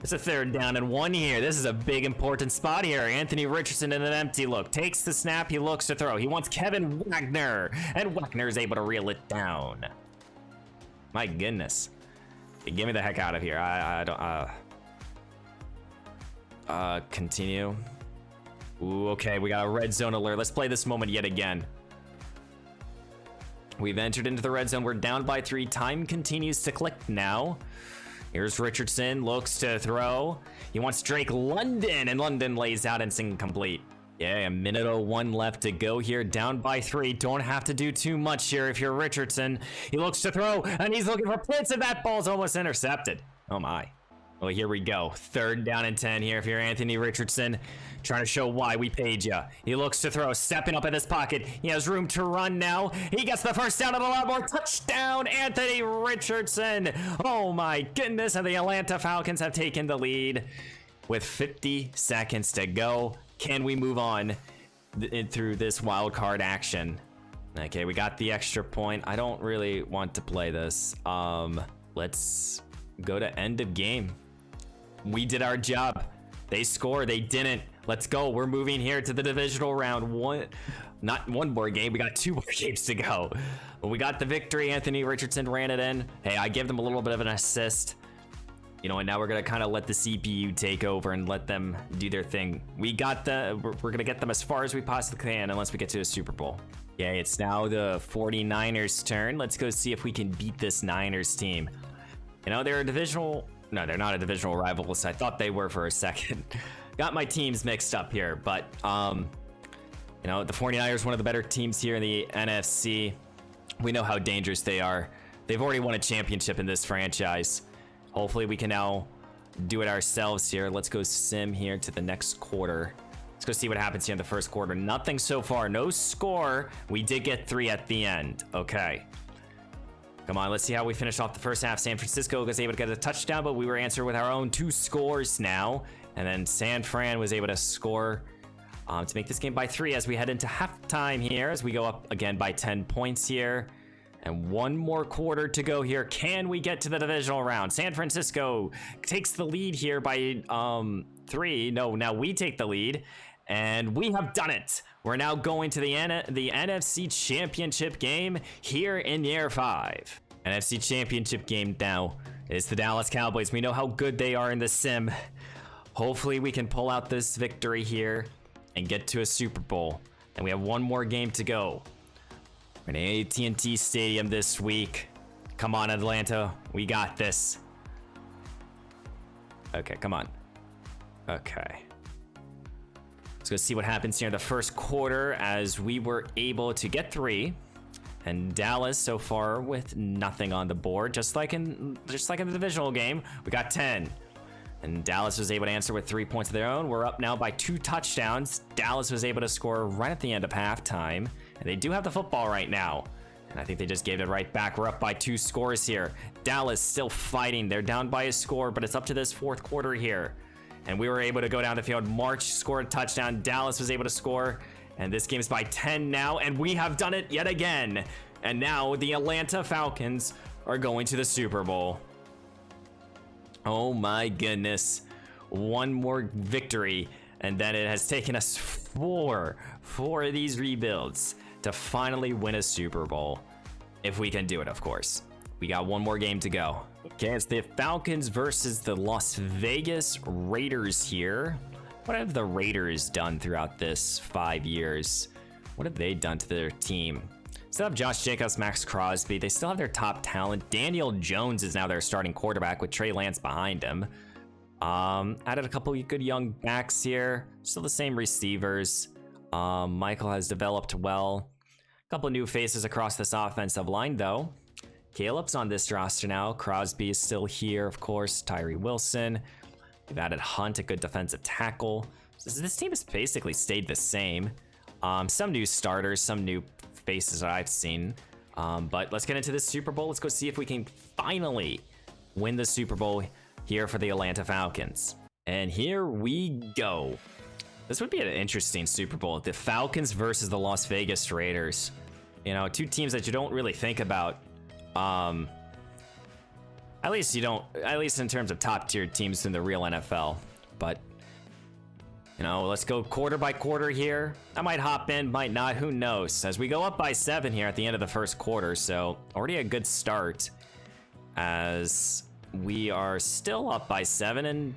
It's a 3rd down and 1 here. This is a big important spot here. Anthony Richardson in an empty look. Takes the snap. He looks to throw. He wants Kevin Wagner. And Wagner is able to reel it down. My goodness. Hey, get me the heck out of here. I don't... continue. Ooh, okay. We got a red zone alert. Let's play this moment yet again. We've entered into the red zone. We're down by 3. Time continues to click now. Here's Richardson, looks to throw. He wants Drake London, and London lays out and it's incomplete. Yeah, 1:01 left to go here, down by 3. Don't have to do too much here if you're Richardson. He looks to throw, and he's looking for Pitts, and that ball's almost intercepted. Oh my. Well, here we go. 3rd down and 10 here if you're Anthony Richardson. Trying to show why we paid you. He looks to throw, stepping up in his pocket. He has room to run now. He gets the first down and a lot more. Touchdown, Anthony Richardson. Oh my goodness, and the Atlanta Falcons have taken the lead with 50 seconds to go. Can we move on through this wild card action? Okay, we got the extra point. I don't really want to play this. Let's go to end of game. We did our job. They score, they didn't. Let's go. We're moving here to the divisional round. Not one more game. We got 2 more games to go. But we got the victory. Anthony Richardson ran it in. Hey, I gave them a little bit of an assist. You know, and now we're going to kind of let the CPU take over and let them do their thing. We're going to get them as far as we possibly can unless we get to a Super Bowl. Yeah, it's now the 49ers turn. Let's go see if we can beat this Niners team. You know, they're a divisional... No, they're not a divisional rival. So I thought they were for a second. Got my teams mixed up here, but you know, the 49ers, one of the better teams here in the NFC. We know how dangerous they are. They've already won a championship in this franchise. Hopefully we can now do it ourselves here. Let's go sim here to the next quarter. Let's go see what happens here in the first quarter. Nothing so far, no score. We did get 3 at the end. Okay. Come on, let's see how we finish off the first half. San Francisco was able to get a touchdown, but we were answered with our own 2 scores now. And then San Fran was able to score to make this game by 3 as we head into halftime here, as we go up again by 10 points here. And 1 more quarter to go here. Can we get to the divisional round? San Francisco takes the lead here by 3. No, now we take the lead. And we have done it. We're now going to the NFC Championship game here in year 5. NFC Championship game now is the Dallas Cowboys. We know how good they are in the sim. Hopefully we can pull out this victory here and get to a Super Bowl. And we have 1 more game to go. We're in AT&T Stadium this week. Come on, Atlanta. We got this. Okay, come on. Okay. Let's go see what happens here in the first quarter as we were able to get 3. And Dallas so far with nothing on the board, just like in the divisional game, we got 10. And Dallas was able to answer with 3 points of their own. We're up now by 2 touchdowns. Dallas was able to score right at the end of halftime. And they do have the football right now. And I think they just gave it right back. We're up by 2 scores here. Dallas still fighting. They're down by a score, but it's up to this 4th quarter here. And we were able to go down the field. March scored a touchdown. Dallas was able to score. And this game's by 10 now. And we have done it yet again. And now the Atlanta Falcons are going to the Super Bowl. Oh my goodness. 1 more victory. And then it has taken us 4 of these rebuilds to finally win a Super Bowl. If we can do it, of course. We got one more game to go. Okay, it's the Falcons versus the Las Vegas Raiders here. What have the Raiders done throughout this 5 years? What have they done to their team? Still have Josh Jacobs, Max Crosby. They still have their top talent. Daniel Jones is now their starting quarterback with Trey Lance behind him. Added a couple of good young backs here. Still the same receivers. Michael has developed well. A couple of new faces across this offensive line, though. Caleb's on this roster now. Crosby is still here, of course. Tyree Wilson. We've added Hunt, a good defensive tackle. So this team has basically stayed the same. Some new starters, some new faces that I've seen. But let's get into this Super Bowl. Let's go see if we can finally win the Super Bowl here for the Atlanta Falcons. And here we go. This would be an interesting Super Bowl. The Falcons versus the Las Vegas Raiders. You know, two teams that you don't really think about. At least in terms of top tier teams in the real NFL. But, you know, let's go quarter by quarter here. I might hop in, might not, who knows? As we go up by 7 here at the end of the first quarter, so already a good start. As we are still up by 7, and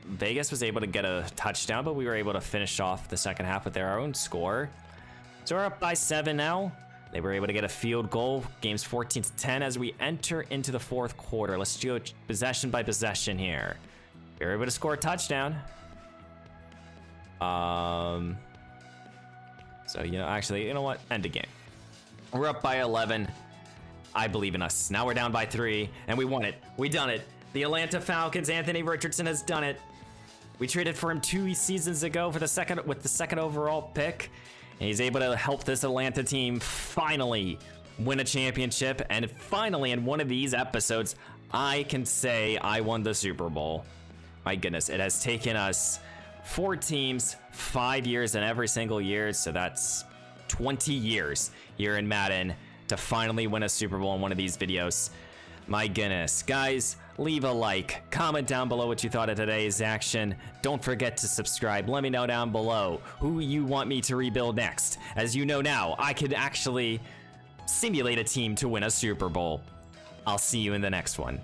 Vegas was able to get a touchdown, but we were able to finish off the second half with their own score. So we're up by 7 now. They were able to get a field goal. Game's 14-10 as we enter into the fourth quarter. Let's do it possession by possession here. We were able to score a touchdown. So, you know, actually, you know what? End the game. We're up by 11. I believe in us. Now we're down by 3, and we won it. We done it. The Atlanta Falcons, Anthony Richardson has done it. We traded for him 2 seasons ago with the second overall pick. And he's able to help this Atlanta team finally win a championship. And finally, in one of these episodes, I can say I won the Super Bowl. My goodness, it has taken us 4 teams, 5 years in every single year. So that's 20 years here in Madden to finally win a Super Bowl in one of these videos. My goodness, guys, leave a like, comment down below what you thought of today's action. Don't forget to subscribe. Let me know down below who you want me to rebuild next. As you know now, I could actually simulate a team to win a Super Bowl. I'll see you in the next one.